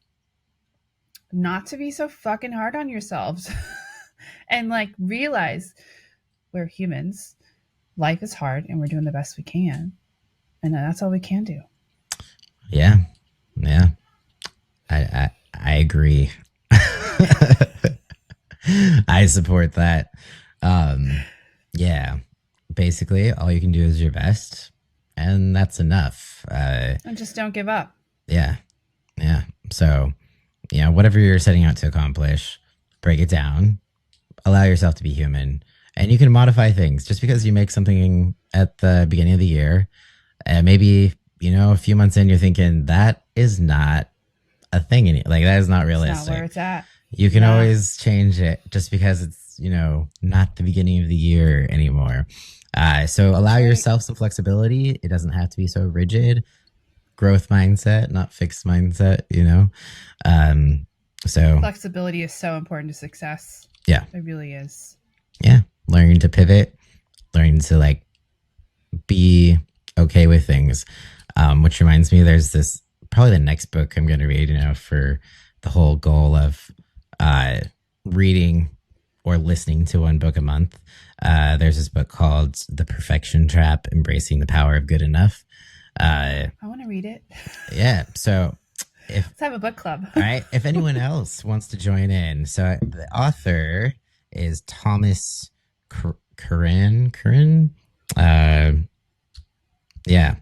not to be so fucking hard on yourselves and like realize we're humans. Life is hard and we're doing the best we can. And that's all we can do. Yeah. Yeah. I agree. I support that. Yeah. Basically, all you can do is your best, and that's enough. And just don't give up. Yeah. Yeah. So, whatever you're setting out to accomplish, break it down, allow yourself to be human, and you can modify things. Just because you make something at the beginning of the year, and maybe, a few months in, you're thinking that is not a thing. Like that is not realistic. It's not where it's at. You can always change it just because it's, not the beginning of the year anymore. So allow yourself some flexibility. It doesn't have to be so rigid. Growth mindset, not fixed mindset, So flexibility is so important to success. Yeah. It really is. Yeah. Learning to pivot, learning to like be okay with things. Which reminds me, there's this probably the next book I'm going to read, for the whole goal of reading or listening to one book a month. There's this book called The Perfection Trap: Embracing the Power of Good Enough. I want to read it. Yeah. So if Let's have a book club. all right, if anyone else wants to join in, so the author is Thomas Curran. Uh, yeah,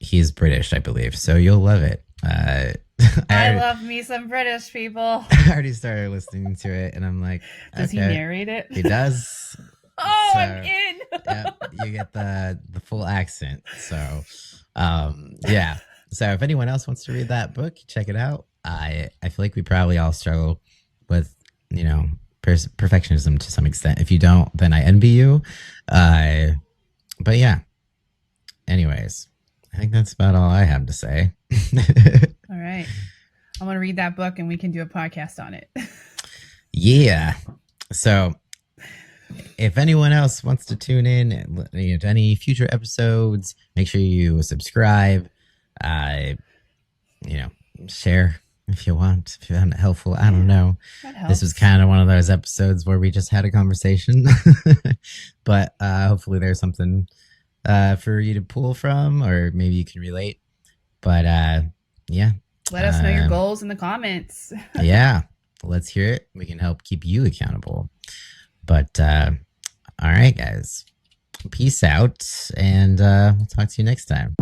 he's British, I believe. So you'll love it. I love me some British people. I already started listening to it, and I'm like, does he narrate it? He does. Oh, so, I'm in. Yeah, you get the full accent. So, yeah. So if anyone else wants to read that book, check it out. I feel like we probably all struggle with, you know, perfectionism to some extent. If you don't, then I envy you. But yeah. Anyways, I think that's about all I have to say. All right. I'm going to read that book and we can do a podcast on it. Yeah. So if anyone else wants to tune in to any future episodes, make sure you subscribe. Share if you want, if you found it helpful. I don't know. This was kind of one of those episodes where we just had a conversation. But hopefully there's something for you to pull from, or maybe you can relate. But yeah. Let us know your goals in the comments. Yeah. Let's hear it. We can help keep you accountable. But all right, guys. Peace out, and we'll talk to you next time.